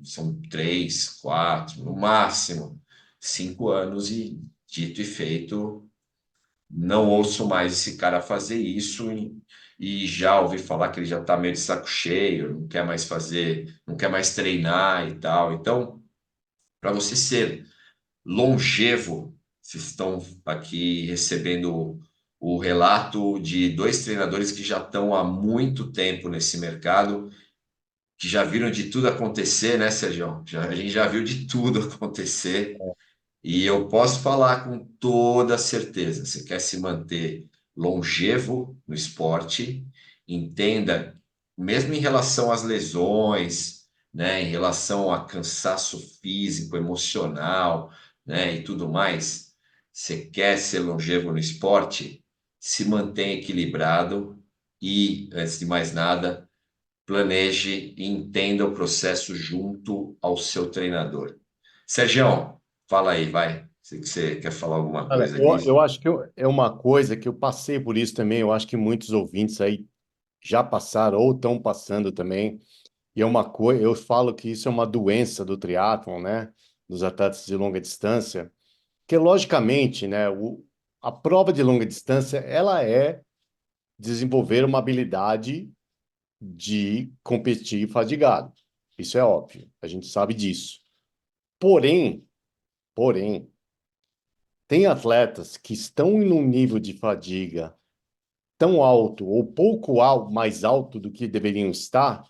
São 3, 4, no máximo 5 anos e dito e feito, não ouço mais esse cara fazer isso e já ouvi falar que ele já está meio de saco cheio, não quer mais fazer, não quer mais treinar e tal. Então, para você ser longevo, vocês estão aqui recebendo o relato de dois treinadores que já estão há muito tempo nesse mercado, que já viram de tudo acontecer, né, Sérgio? A gente já viu de tudo acontecer. E eu posso falar com toda certeza: você quer se manter longevo no esporte, entenda, mesmo em relação às lesões, né, em relação a cansaço físico, emocional, né, e tudo mais, você quer ser longevo no esporte, se mantém equilibrado e, antes de mais nada, planeje e entenda o processo junto ao seu treinador. Sergião, fala aí, vai. Sei que você quer falar alguma Olha, coisa eu disso. acho que é uma coisa que eu passei por isso também, eu acho que muitos ouvintes aí já passaram ou estão passando também, e é uma coisa, eu falo que isso é uma doença do triatlon, né, dos atletas de longa distância, que logicamente, né, a prova de longa distância, ela é desenvolver uma habilidade de competir fadigado. Isso é óbvio, a gente sabe disso. Porém, porém, tem atletas que estão em um nível de fadiga tão alto ou mais alto do que deveriam estar,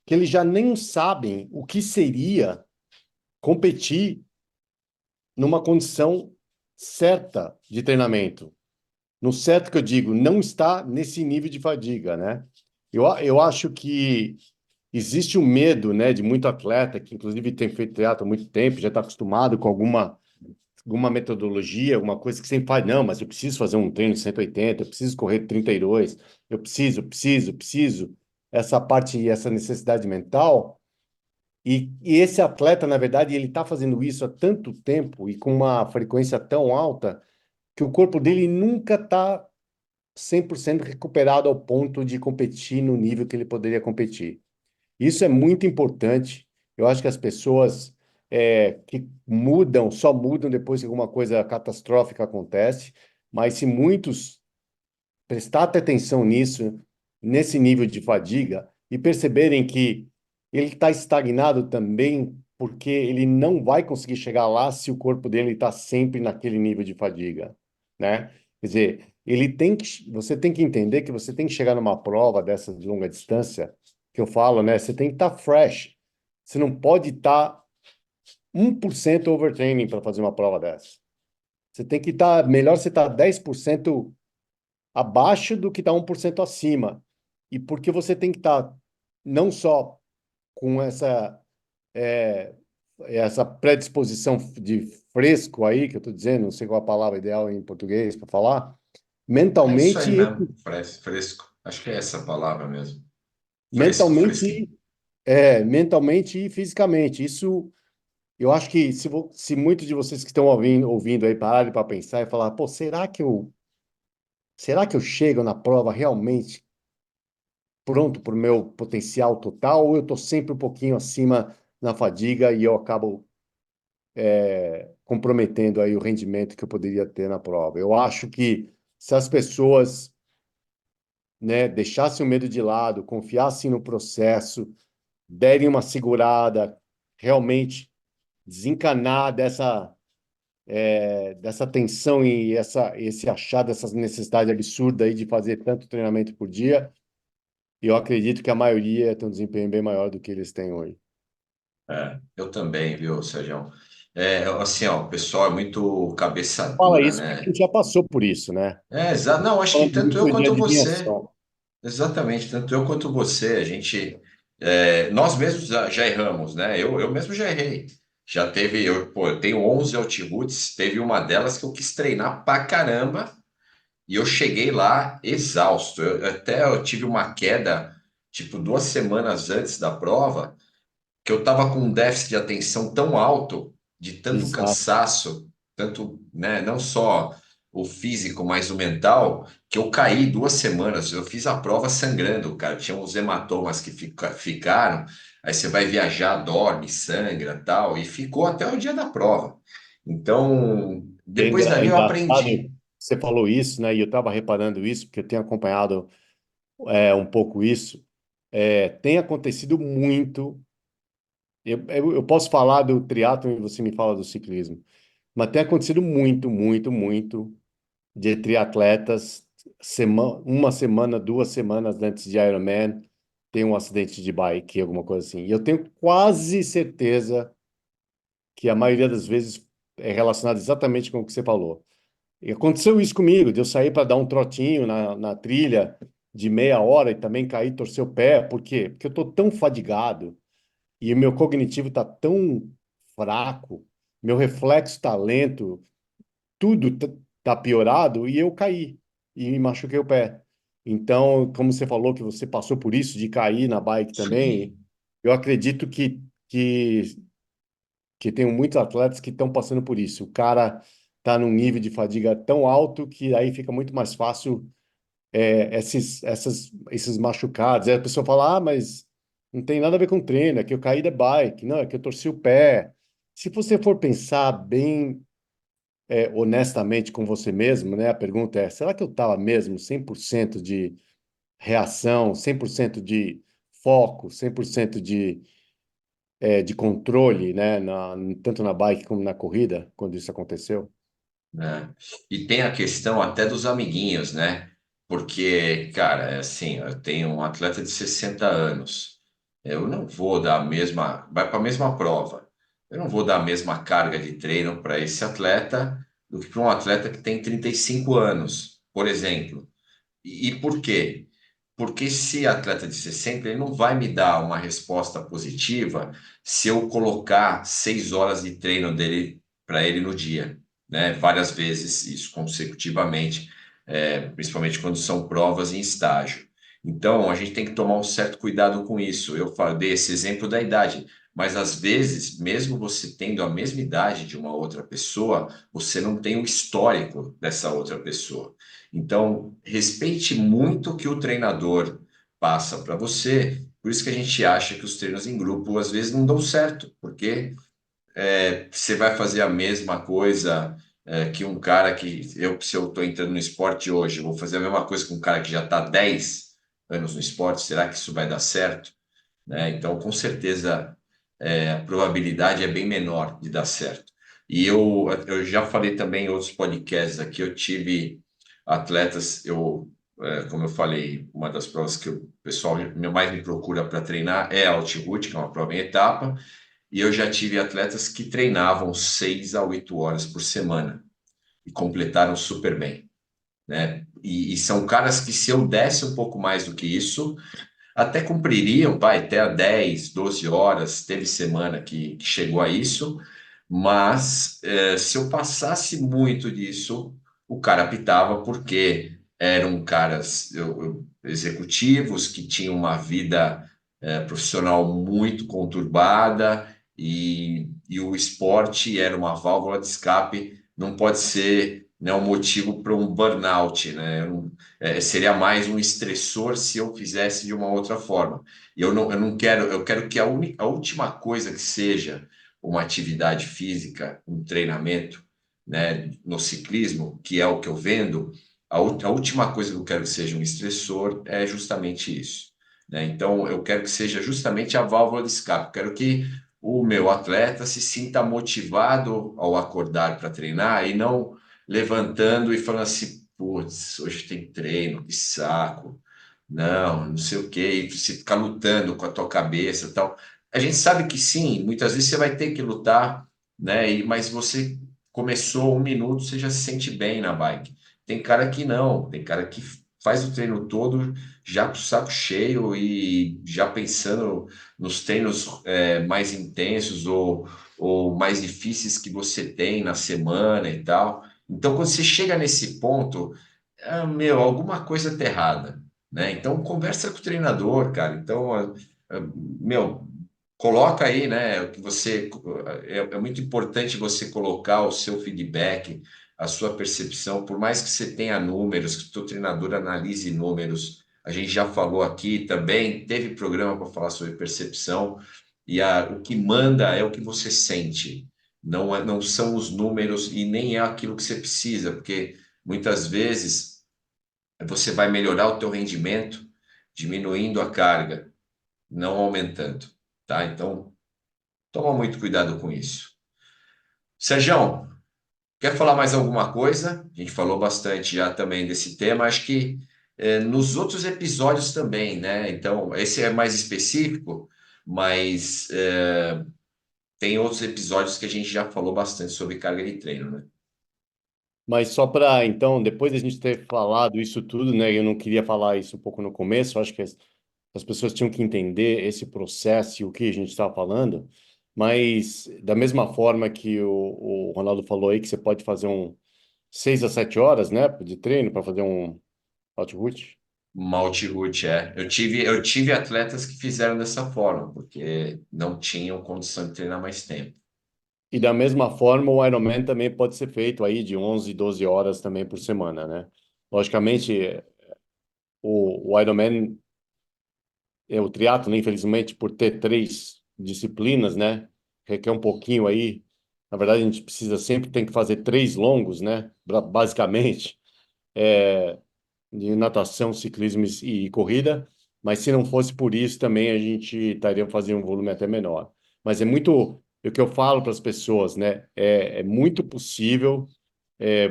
que eles já nem sabem o que seria competir numa condição certa de treinamento. No certo que eu digo, não está nesse nível de fadiga, né? Eu acho que existe um medo, né, de muito atleta, que inclusive tem feito teatro há muito tempo, já está acostumado com alguma metodologia, alguma coisa que sempre faz, não, mas eu preciso fazer um treino de 180, eu preciso correr 32, eu preciso, essa parte, essa necessidade mental, e esse atleta, na verdade, ele está fazendo isso há tanto tempo e com uma frequência tão alta, que o corpo dele nunca está 100% recuperado ao ponto de competir no nível que ele poderia competir. Isso é muito importante. Eu acho que as pessoas que mudam, só mudam depois que alguma coisa catastrófica acontece, mas se muitos prestar atenção nisso, nesse nível de fadiga, e perceberem que ele está estagnado também, porque ele não vai conseguir chegar lá se o corpo dele está sempre naquele nível de fadiga, né? Quer dizer, você tem que entender que você tem que chegar numa prova dessa de longa distância, que eu falo, né? Você tem que estar fresh. Você não pode estar 1% overtraining para fazer uma prova dessa. Você tem que estar, melhor você estar 10% abaixo do que está 1% acima. E porque você tem que estar não só com essa essa predisposição de fresco aí, que eu estou dizendo, não sei qual a palavra ideal em português para falar, É isso aí mentalmente, mesmo, fresco. Acho que é essa a palavra mesmo. Fresco, fresquinho. mentalmente, mentalmente e fisicamente. Isso, eu acho que se muitos de vocês que estão ouvindo aí pararem para pensar e falar, pô, será que eu chego na prova realmente pronto para o meu potencial total, ou eu estou sempre um pouquinho acima na fadiga e eu acabo comprometendo aí o rendimento que eu poderia ter na prova? Eu acho que se as pessoas, né, deixassem o medo de lado, confiassem no processo, derem uma segurada, realmente desencanar dessa tensão e esse achar dessas necessidades absurdas aí de fazer tanto treinamento por dia, eu acredito que a maioria ia ter um desempenho bem maior do que eles têm hoje. Eu também, viu, Sérgio? Assim, ó, o pessoal é muito cabeça Fala dura, isso porque a né? gente já passou por isso, né? Exato. Não, acho que Falando tanto isso eu de quanto você, adivinhação. exatamente, tanto eu quanto você, a gente, nós mesmos já erramos, né? Eu mesmo já errei. Já teve, eu tenho 11 altitudes, teve uma delas que eu quis treinar pra caramba e eu cheguei lá exausto. Eu tive uma queda, tipo, 2 semanas antes da prova que eu estava com um déficit de atenção tão alto, de tanto Exato. cansaço, tanto, né, não só o físico, mas o mental, que eu caí 2 semanas. Eu fiz a prova sangrando, cara. Tinha uns hematomas que ficaram. Aí você vai viajar, dorme, sangra, tal, e ficou até o dia da prova. Então, E depois é dali eu engraçado, aprendi. você falou isso, né? E eu estava reparando isso, porque eu tenho acompanhado um pouco isso. Tem acontecido muito. Eu posso falar do triatlo e você me fala do ciclismo, mas tem acontecido muito, muito, muito de triatletas, uma semana, 2 semanas antes de Ironman, tem um acidente de bike, alguma coisa assim. E eu tenho quase certeza que a maioria das vezes é relacionado exatamente com o que você falou. E aconteceu isso comigo, de eu sair para dar um trotinho na trilha de meia hora e também cair, torcer o pé. Por quê? Porque eu estou tão fadigado e o meu cognitivo está tão fraco, meu reflexo está lento, tudo tá piorado e eu caí e me machuquei o pé. Então, como você falou que você passou por isso, de cair na bike também, Sim, eu acredito que tem muitos atletas que estão passando por isso. O cara está num nível de fadiga tão alto que aí fica muito mais fácil esses machucados. Aí a pessoa fala, mas não tem nada a ver com treino, é que eu caí da bike, não, é que eu torci o pé. Se você for pensar bem honestamente com você mesmo, né? A pergunta é, será que eu estava mesmo 100% de reação, 100% de foco, 100% de controle, né? Tanto na bike como na corrida, quando isso aconteceu? né? E tem a questão até dos amiguinhos, né? Porque, cara, é assim, eu tenho um atleta de 60 anos. Eu não vou dar a mesma, vai para a mesma prova. Eu não vou dar a mesma carga de treino para esse atleta do que para um atleta que tem 35 anos, por exemplo. E por quê? Porque esse atleta de 60 ele não vai me dar uma resposta positiva se eu colocar 6 horas de treino dele para ele no dia, né? Várias vezes, isso consecutivamente, principalmente quando são provas em estágio. Então, a gente tem que tomar um certo cuidado com isso. Eu dei esse exemplo da idade, mas às vezes, mesmo você tendo a mesma idade de uma outra pessoa, você não tem o histórico dessa outra pessoa. Então, respeite muito o que o treinador passa para você. Por isso que a gente acha que os treinos em grupo às vezes não dão certo, porque você vai fazer a mesma coisa que um cara se eu estou entrando no esporte hoje, eu vou fazer a mesma coisa que um cara que já está 10 anos no esporte, será que isso vai dar certo? Né? Então, com certeza, a probabilidade é bem menor de dar certo. E eu já falei também em outros podcasts aqui, eu tive atletas, como eu falei, uma das provas que o pessoal mais me procura para treinar é a Altiroute, que é uma prova em etapa, e eu já tive atletas que treinavam 6 a 8 horas por semana e completaram super bem, né? E são caras que se eu desse um pouco mais do que isso, até cumpririam, vai, até a 10, 12 horas, teve semana que chegou a isso, mas se eu passasse muito disso, o cara apitava porque eram caras executivos que tinham uma vida profissional muito conturbada e o esporte era uma válvula de escape, não pode ser, né, um motivo para um burnout, né? Seria mais um estressor se eu fizesse de uma outra forma. E eu não quero, eu quero que a última coisa que seja uma atividade física, um treinamento, né, no ciclismo, que é o que eu vendo, a última coisa que eu quero que seja um estressor é justamente isso. Né? Então, eu quero que seja justamente a válvula de escape. Eu quero que o meu atleta se sinta motivado ao acordar para treinar e não levantando e falando assim, putz, hoje tem treino, que saco. Não sei o quê, e você ficar lutando com a tua cabeça e tal. A gente sabe que sim, muitas vezes você vai ter que lutar, né? Mas você começou 1 minuto, você já se sente bem na bike. Tem cara que não, tem cara que faz o treino todo já com o saco cheio e já pensando nos treinos mais intensos ou mais difíceis que você tem na semana e tal. Então, quando você chega nesse ponto, meu, alguma coisa tá errada, né? Então, conversa com o treinador, cara. Então, meu, coloca aí, né, o que você é muito importante você colocar o seu feedback, a sua percepção, por mais que você tenha números, que o teu treinador analise números. A gente já falou aqui também, teve programa para falar sobre percepção, e o que manda é o que você sente. Não são os números e nem é aquilo que você precisa, porque muitas vezes você vai melhorar o teu rendimento diminuindo a carga, não aumentando, tá? Então, toma muito cuidado com isso. Sérgio, quer falar mais alguma coisa? A gente falou bastante já também desse tema, acho que nos outros episódios também, né? Então, esse é mais específico, mas tem outros episódios que a gente já falou bastante sobre carga de treino, né? Mas só para, então, depois de a gente ter falado isso tudo, né? Eu não queria falar isso um pouco no começo, eu acho que as pessoas tinham que entender esse processo e o que a gente estava falando, mas da mesma forma que o Ronaldo falou aí, que você pode fazer 6 a 7 horas, né, de treino para fazer um output. Multi-route, é. Eu tive atletas que fizeram dessa forma, porque não tinham condição de treinar mais tempo. E da mesma forma, o Ironman também pode ser feito aí de 11, 12 horas também por semana, né? Logicamente, o Ironman, o triatlo, né, infelizmente, por ter 3 disciplinas, né, requer um pouquinho aí. Na verdade, a gente precisa sempre tem que fazer 3 longos, né, basicamente, é, de natação, ciclismo e corrida. Mas se não fosse por isso, também a gente estaria fazendo um volume até menor. Mas é muito, é o que eu falo para as pessoas, né, é muito possível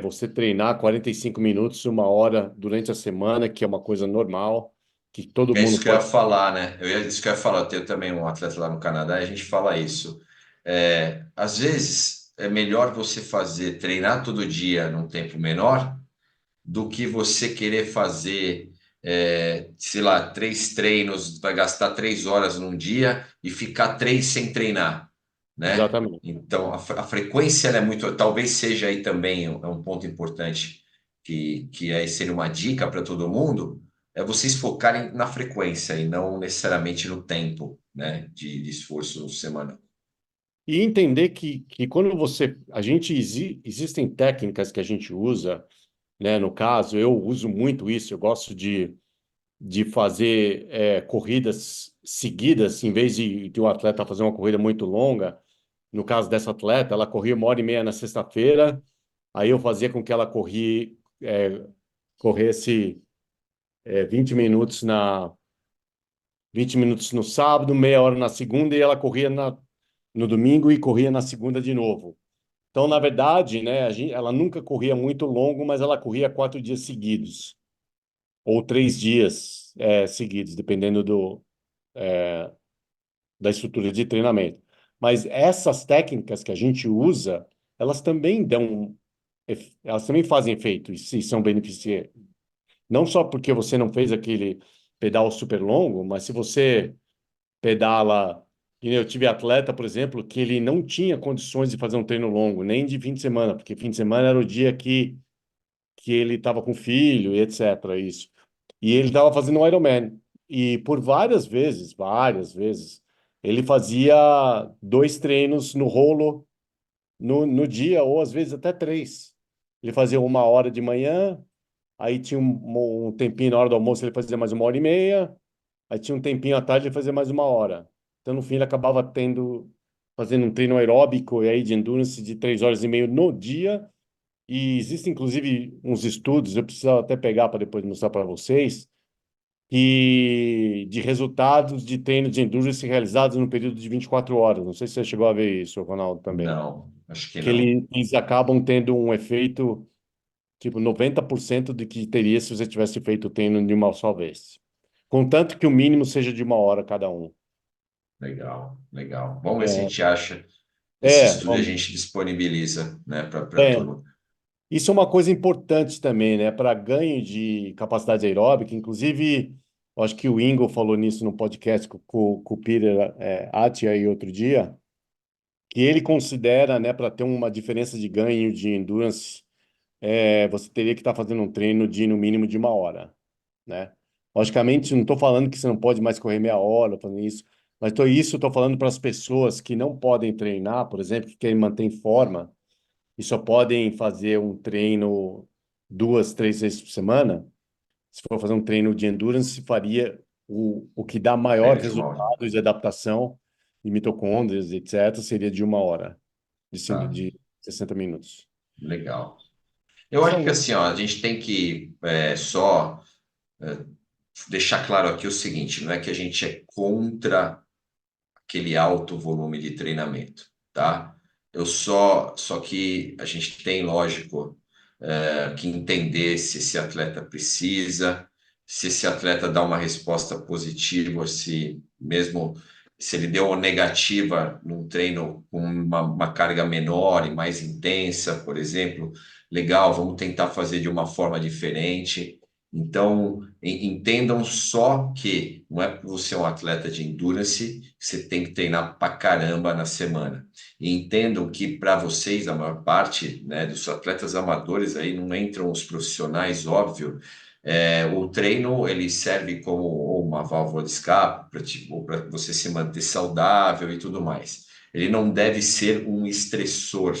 você treinar 45 minutos, 1 hora durante a semana, que é uma coisa normal, que todo É mundo isso que eu ia pode. falar, né? Isso que eu ia falar. Eu tenho também um atleta lá no Canadá e a gente fala isso. Às vezes é melhor você fazer, treinar todo dia num tempo menor do que você querer fazer, sei lá, 3 treinos, vai gastar 3 horas num dia e ficar três sem treinar, né? Exatamente. Então, a frequência ela é muito. Talvez seja aí também um ponto importante que aí seria uma dica para todo mundo, é vocês focarem na frequência e não necessariamente no tempo, né, de esforço semanal. E entender que quando você. Existem técnicas que a gente usa, né? No caso, eu uso muito isso, eu gosto de fazer corridas seguidas, em vez de um atleta fazer uma corrida muito longa. No caso dessa atleta, ela corria 1 hora e meia na sexta-feira, aí eu fazia com que ela corresse 20 minutos 20 minutos no sábado, meia hora na segunda, e ela corria no domingo e corria na segunda de novo. Então, na verdade, né, ela nunca corria muito longo, mas ela corria 4 dias seguidos, ou 3 dias seguidos, dependendo da estrutura de treinamento. Mas essas técnicas que a gente usa, elas também elas também fazem efeito e são beneficentes. Não só porque você não fez pedal super longo, mas se você pedala. E eu tive atleta, por exemplo, que ele não tinha condições de fazer um treino longo, nem de fim de semana, porque fim de semana era o dia que ele estava com filho e etc. Isso. E ele estava fazendo um Ironman. E por várias vezes, ele fazia dois treinos no rolo no dia, ou às vezes até três. Ele fazia 1 hora de manhã, aí tinha um tempinho na hora do almoço, ele fazia mais 1 hora e meia, aí tinha um tempinho à tarde, ele fazia mais 1 hora. Então, no fim, ele acabava fazendo um treino aeróbico e aí de endurance de 3 horas e meia no dia. E existem, inclusive, uns estudos, eu preciso até pegar para depois mostrar para vocês, e de resultados de treino de endurance realizados no período de 24 horas. Não sei se você chegou a ver isso, Ronaldo, também. Não, acho que Que não. eles acabam tendo um efeito, tipo, 90% do que teria se você tivesse feito o treino de uma só vez. Contanto que o mínimo seja de 1 hora cada um. Legal, legal. Vamos ver se a É, gente acha esse estudo e a vamos. gente disponibiliza, né, para a É, turma. isso é uma coisa importante também, né? Para ganho de capacidade aeróbica. Inclusive, eu acho que o Ingo falou nisso no podcast com o Peter Attia aí outro dia, que ele considera, né, para ter uma diferença de ganho de endurance, você teria que estar fazendo um treino de no mínimo de 1 hora, né? Logicamente, não estou falando que você não pode mais correr meia hora, fazendo isso, mas estou falando para as pessoas que não podem treinar, por exemplo, que querem manter em forma e só podem fazer um treino 2, 3 vezes por semana. Se for fazer um treino de endurance, faria o que dá maior Treino de 1 hora. resultado de adaptação de mitocôndrias, etc., seria de 1 hora, Tá, de 60 minutos. legal. Eu acho que São, assim, ó, a gente tem que só deixar claro aqui o seguinte, não é que a gente é contra aquele alto volume de treinamento, tá? Só que a gente tem, lógico, que entender se esse atleta precisa, se esse atleta dá uma resposta positiva, se mesmo se ele deu uma negativa num treino com uma carga menor e mais intensa, por exemplo, legal, vamos tentar fazer de uma forma diferente. Então, entendam só que não é porque você é um atleta de endurance que você tem que treinar pra caramba na semana. E entendam que para vocês, a maior parte, né, dos atletas amadores aí não entram os profissionais, óbvio. O treino ele serve como uma válvula de escape para você se manter saudável e tudo mais. Ele não deve ser um estressor.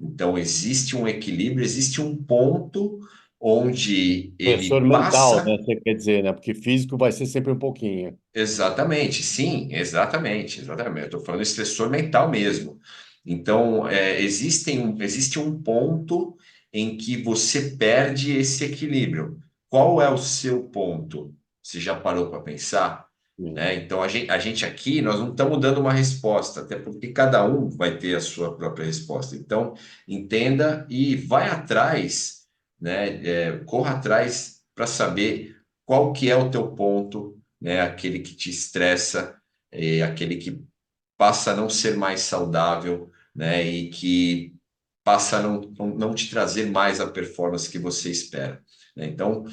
Então, existe um equilíbrio, existe um ponto onde professor ele mental, né? passa. Você quer dizer, né? Porque físico vai ser sempre um pouquinho. Exatamente, sim, exatamente, exatamente. Eu estou falando de estressor mental mesmo. Então, existe um ponto em que você perde esse equilíbrio. Qual é o seu ponto? Você já parou para pensar? Sim. Né? Então, a gente aqui, nós não estamos dando uma resposta, até porque cada um vai ter a sua própria resposta. Então, entenda e vai atrás, né? Corra atrás para saber qual que é o teu ponto, né? Aquele que te estressa, aquele que passa a não ser mais saudável, né? E que passa a não te trazer mais a performance que você espera, né? Então,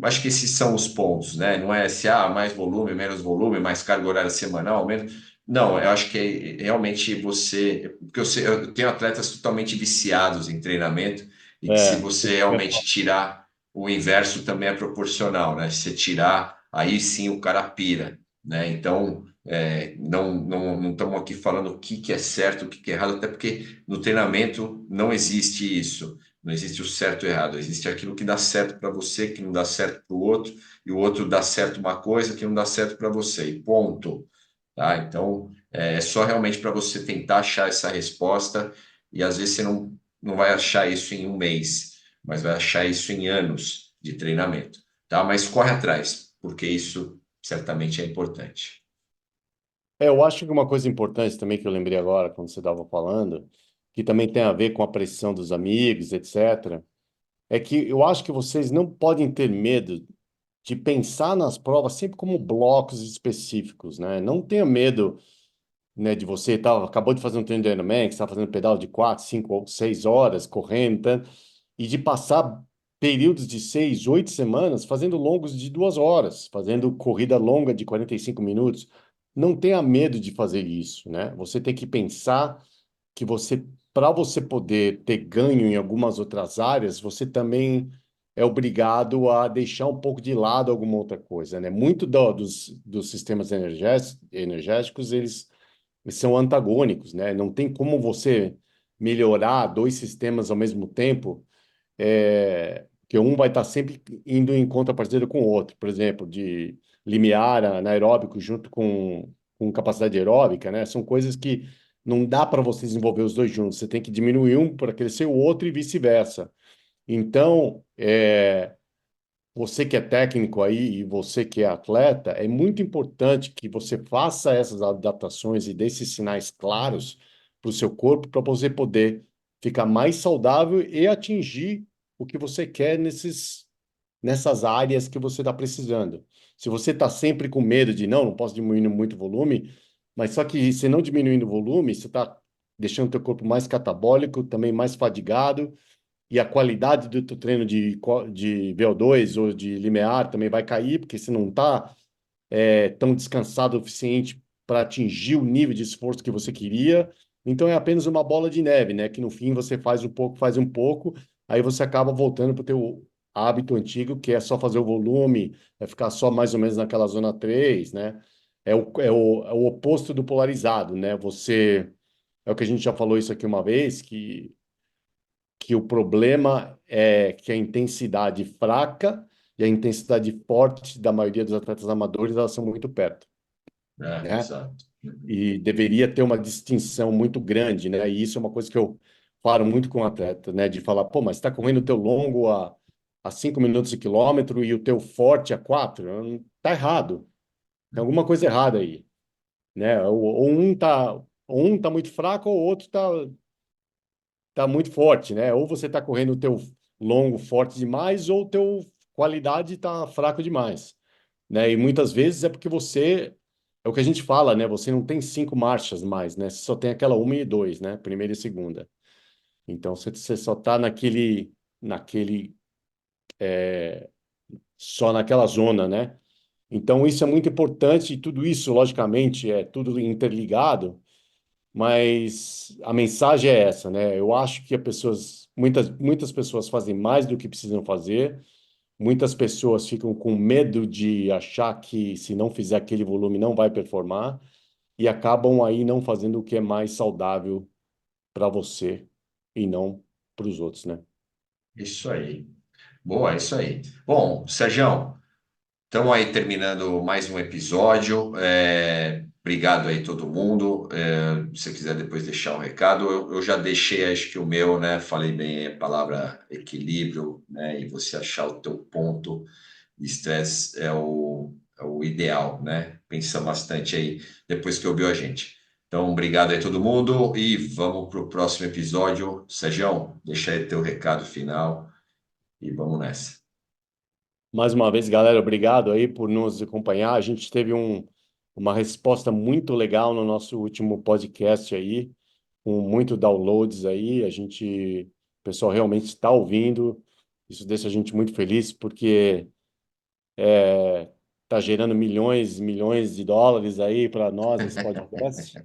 acho que esses são os pontos, né? Não é se mais volume, menos volume, mais carga horária semanal, menos. Não, eu acho que realmente você. Porque eu tenho atletas totalmente viciados em treinamento, e que se você realmente tirar o inverso também é proporcional, né? Se você tirar, aí sim o cara pira, né? Então, não estamos aqui falando o que é certo, o que é errado, até porque no treinamento não existe isso. Não existe o certo e o errado. Existe aquilo que dá certo para você, que não dá certo para o outro, e o outro dá certo uma coisa que não dá certo para você. E ponto. Tá? Então, é só realmente para você tentar achar essa resposta, e às vezes você não vai achar isso em um mês, mas vai achar isso em anos de treinamento. Tá? Mas corre atrás, porque isso certamente é importante. Eu acho que uma coisa importante também que eu lembrei agora, quando você estava falando, que também tem a ver com a pressão dos amigos, etc., é que eu acho que vocês não podem ter medo de pensar nas provas sempre como blocos específicos, né? Não tenha medo, né, de você acabou de fazer um treino de Ironman, que está fazendo pedal de 4, 5 ou 6 horas, correndo, tanto, e de passar períodos de 6, 8 semanas fazendo longos de 2 horas, fazendo corrida longa de 45 minutos. Não tenha medo de fazer isso, né? Você tem que pensar que para você poder ter ganho em algumas outras áreas, você também é obrigado a deixar um pouco de lado alguma outra coisa, né? Muito dos sistemas energéticos, eles são antagônicos, né? Não tem como você melhorar dois sistemas ao mesmo tempo, que um vai estar sempre indo em contrapartida com o outro. Por exemplo, de limiar anaeróbico junto com capacidade aeróbica, né? São coisas que não dá para você desenvolver os dois juntos. Você tem que diminuir um para crescer o outro e vice-versa. Então, você que é técnico aí e você que é atleta, é muito importante que você faça essas adaptações e dê esses sinais claros para o seu corpo para você poder ficar mais saudável e atingir o que você quer nessas áreas que você está precisando. Se você está sempre com medo de não posso diminuir muito o volume, mas só que se não diminuindo o volume, você está deixando o teu corpo mais catabólico, também mais fadigado, e a qualidade do teu treino de VO2 ou de limiar também vai cair, porque você não está tão descansado o suficiente para atingir o nível de esforço que você queria. Então é apenas uma bola de neve, né? Que no fim você faz um pouco, aí você acaba voltando para o teu hábito antigo, que é só fazer o volume, é ficar só mais ou menos naquela zona 3, né? É o oposto do polarizado, né? É o que a gente já falou isso aqui uma vez, que o problema é que a intensidade fraca e a intensidade forte da maioria dos atletas amadores, elas são muito perto, né? Exato. E deveria ter uma distinção muito grande, né? E isso é uma coisa que eu falo muito com o atleta, né? De falar, pô, mas está correndo o teu longo a 5 minutos de quilômetro e o teu forte a 4. Tá errado. Tem alguma coisa errada aí, né? Ou um tá muito fraco ou o outro tá muito forte, né? Ou você tá correndo o teu longo forte demais ou o teu qualidade tá fraco demais, né? E muitas vezes é porque é o que a gente fala, né? Você não tem 5 marchas mais, né? Você só tem aquela uma e dois, né? Primeira e segunda. Então você só tá naquele só naquela zona, né? Então isso é muito importante e tudo isso, logicamente, é tudo interligado, mas a mensagem é essa, né? Eu acho que muitas pessoas fazem mais do que precisam fazer. Muitas pessoas ficam com medo de achar que se não fizer aquele volume não vai performar e acabam aí não fazendo o que é mais saudável para você e não para os outros, né? Isso aí. Boa, é isso aí. Bom, Sérgio, estamos aí terminando mais um episódio. Obrigado aí todo mundo. Se você quiser depois deixar um recado, eu já deixei, acho que o meu, né? Falei bem a palavra equilíbrio, né? E você achar o teu ponto de estresse é o ideal, né? Pensa bastante aí depois que ouviu a gente. Então, obrigado aí todo mundo e vamos para o próximo episódio. Sérgio, deixa aí teu recado final e vamos nessa. Mais uma vez, galera, obrigado aí por nos acompanhar. A gente teve uma resposta muito legal no nosso último podcast aí, com muito downloads aí. O pessoal realmente está ouvindo. Isso deixa a gente muito feliz, porque está gerando milhões, milhões de dólares aí para nós esse podcast.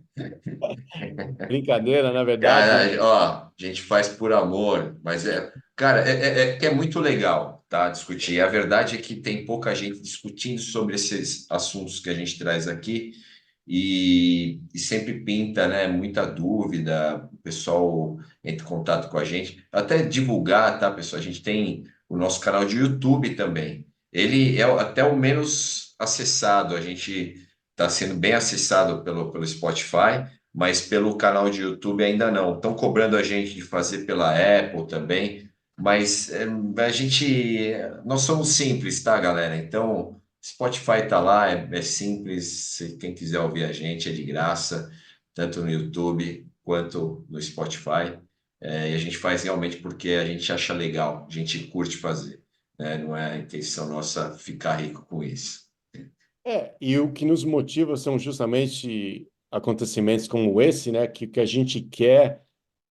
Brincadeira, na verdade. Cara, ó, a gente faz por amor, mas cara, que é muito legal, tá? Discutir. A verdade é que tem pouca gente discutindo sobre esses assuntos que a gente traz aqui e sempre pinta, né? Muita dúvida, o pessoal entra em contato com a gente. Até divulgar, tá, pessoal? A gente tem o nosso canal de YouTube também. Ele é até o menos acessado, a gente está sendo bem acessado pelo Spotify, mas pelo canal de YouTube ainda não. Estão cobrando a gente de fazer pela Apple também, mas nós somos simples, tá, galera? Então, Spotify tá lá, é simples. Quem quiser ouvir a gente é de graça, tanto no YouTube quanto no Spotify. E a gente faz realmente porque a gente acha legal, a gente curte fazer, né? Não é a intenção nossa ficar rico com isso. E o que nos motiva são justamente acontecimentos como esse, né? Que o que a gente quer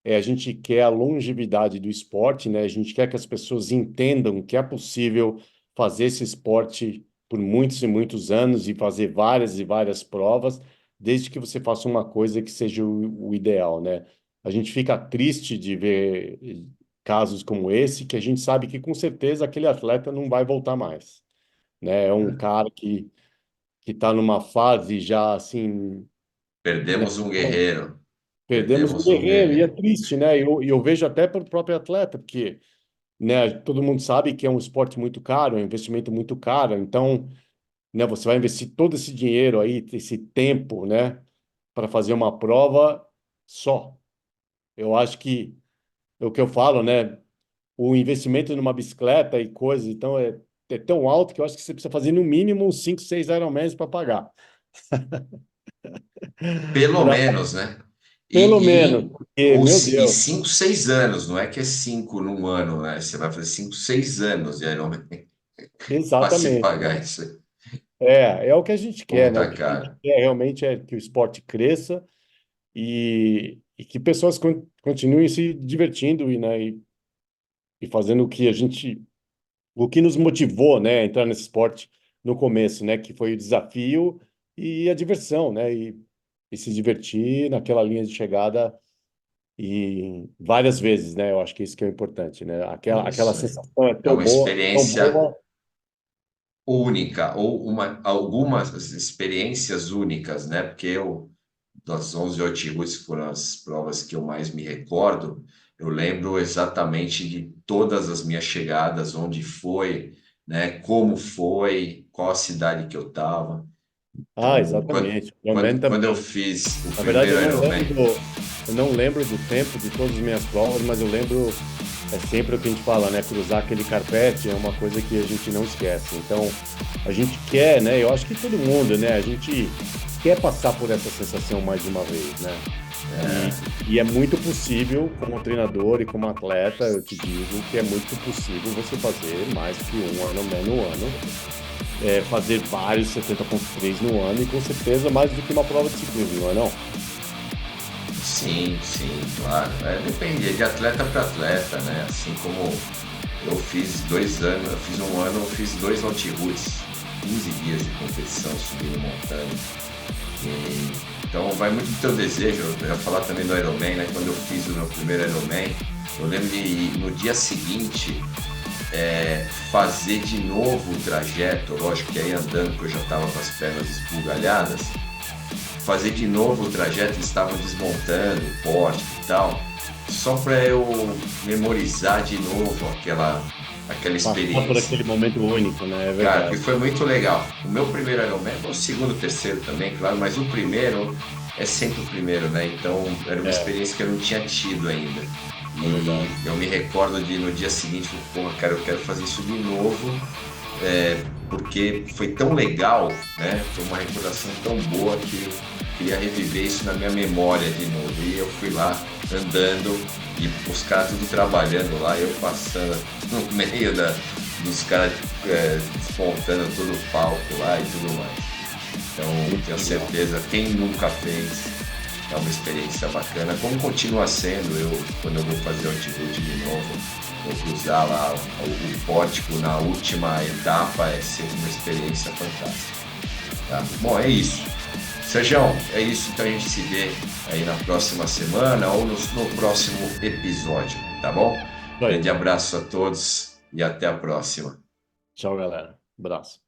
a gente quer a longevidade do esporte, né? A gente quer que as pessoas entendam que é possível fazer esse esporte por muitos e muitos anos e fazer várias e várias provas, desde que você faça uma coisa que seja o ideal, né? A gente fica triste de ver casos como esse, que a gente sabe que com certeza aquele atleta não vai voltar mais, né? É um cara que está numa fase já assim, né? Perdemos um guerreiro. Perdemos um Perdemos um guerreiro, e é guerreiro. triste, né? Eu vejo até para o próprio atleta, porque, né, todo mundo sabe que é um esporte muito caro, é um investimento muito caro, então, né, você vai investir todo esse dinheiro aí, esse tempo, né, para fazer uma prova só. Eu acho que é o que eu falo, né? O investimento numa bicicleta e coisas, então, é tão alto que eu acho que você precisa fazer no mínimo uns 5, 6 Ironmans para pagar. Pelo Pra- menos, né? Pelo menos, porque, meu E Deus, 5, 6 anos, não é que é 5 num ano, né? Você vai fazer 5, 6 anos de Ironman para se exatamente. pagar isso aí. É o que a gente Como quer, né? O tá que a gente caro. quer realmente é que o esporte cresça e que pessoas continuem se divertindo e fazendo o que o que nos motivou, né, a entrar nesse esporte no começo, né, que foi o desafio e a diversão, né, e se divertir naquela linha de chegada e várias vezes, né? Eu acho que isso que é o importante, né? Aquela Isso aí. sensação é É uma tão experiência boa. única, ou algumas experiências únicas, né? Porque das 11 Outruts, que foram as provas que eu mais me recordo, eu lembro exatamente de todas as minhas chegadas, onde foi, né? Como foi, qual a cidade que eu estava. Ah, Então, exatamente. Ironman quando eu também. fiz o Na verdade, primeiro Ironman, eu não lembro do tempo de todas as minhas provas, mas eu lembro, é sempre o que a gente fala, né? Cruzar aquele carpete é uma coisa que a gente não esquece. Então, a gente quer, né? Eu acho que todo mundo, né? A gente quer passar por essa sensação mais de uma vez, né? E é muito possível, como treinador e como atleta, eu te digo que é muito possível você fazer mais que um Ironman no ano, fazer vários 70,3 no ano e com certeza mais do que uma prova de ciclismo, não é não? sim, sim, claro. Depende de atleta para atleta, né? Assim como eu fiz 2 anos, eu fiz um ano, eu fiz 2 Outruts, 15 dias de competição subindo montanha. Então vai muito do teu desejo. Eu ia falar também do Ironman, né? Quando eu fiz o meu primeiro Ironman, eu lembro de no dia seguinte fazer de novo o trajeto, lógico que aí andando, porque eu já estava com as pernas esbugalhadas, fazer de novo o trajeto, eles estavam desmontando o pórtico e tal, só para eu memorizar de novo aquela Passar por experiência. aquele momento único, né? É Cara, que verdade. foi muito legal. O meu primeiro Ironman, o segundo, o terceiro também, claro, mas o primeiro é sempre o primeiro, né? Então era uma É, experiência que eu não tinha tido ainda. é E verdade. eu me recordo de no dia seguinte, pô, cara, eu quero fazer isso de novo, porque foi tão legal, né? Foi uma recordação tão boa que eu queria reviver isso na minha memória de novo. E eu fui lá andando e os caras tudo trabalhando lá, eu passando no meio dos caras desmontando todo o palco lá e tudo mais. Então, Muito tenho legal. certeza, quem nunca fez, é uma experiência bacana. Como continua sendo, quando eu vou fazer o altitude de novo, vou cruzar lá o pórtico na última etapa, é sempre uma experiência fantástica. Tá? Bom, é isso. Sérgio, é isso. Então a gente se vê aí na próxima semana ou no próximo episódio, tá bom? Isso Grande aí. abraço a todos e até a próxima. Tchau, galera. Abraço.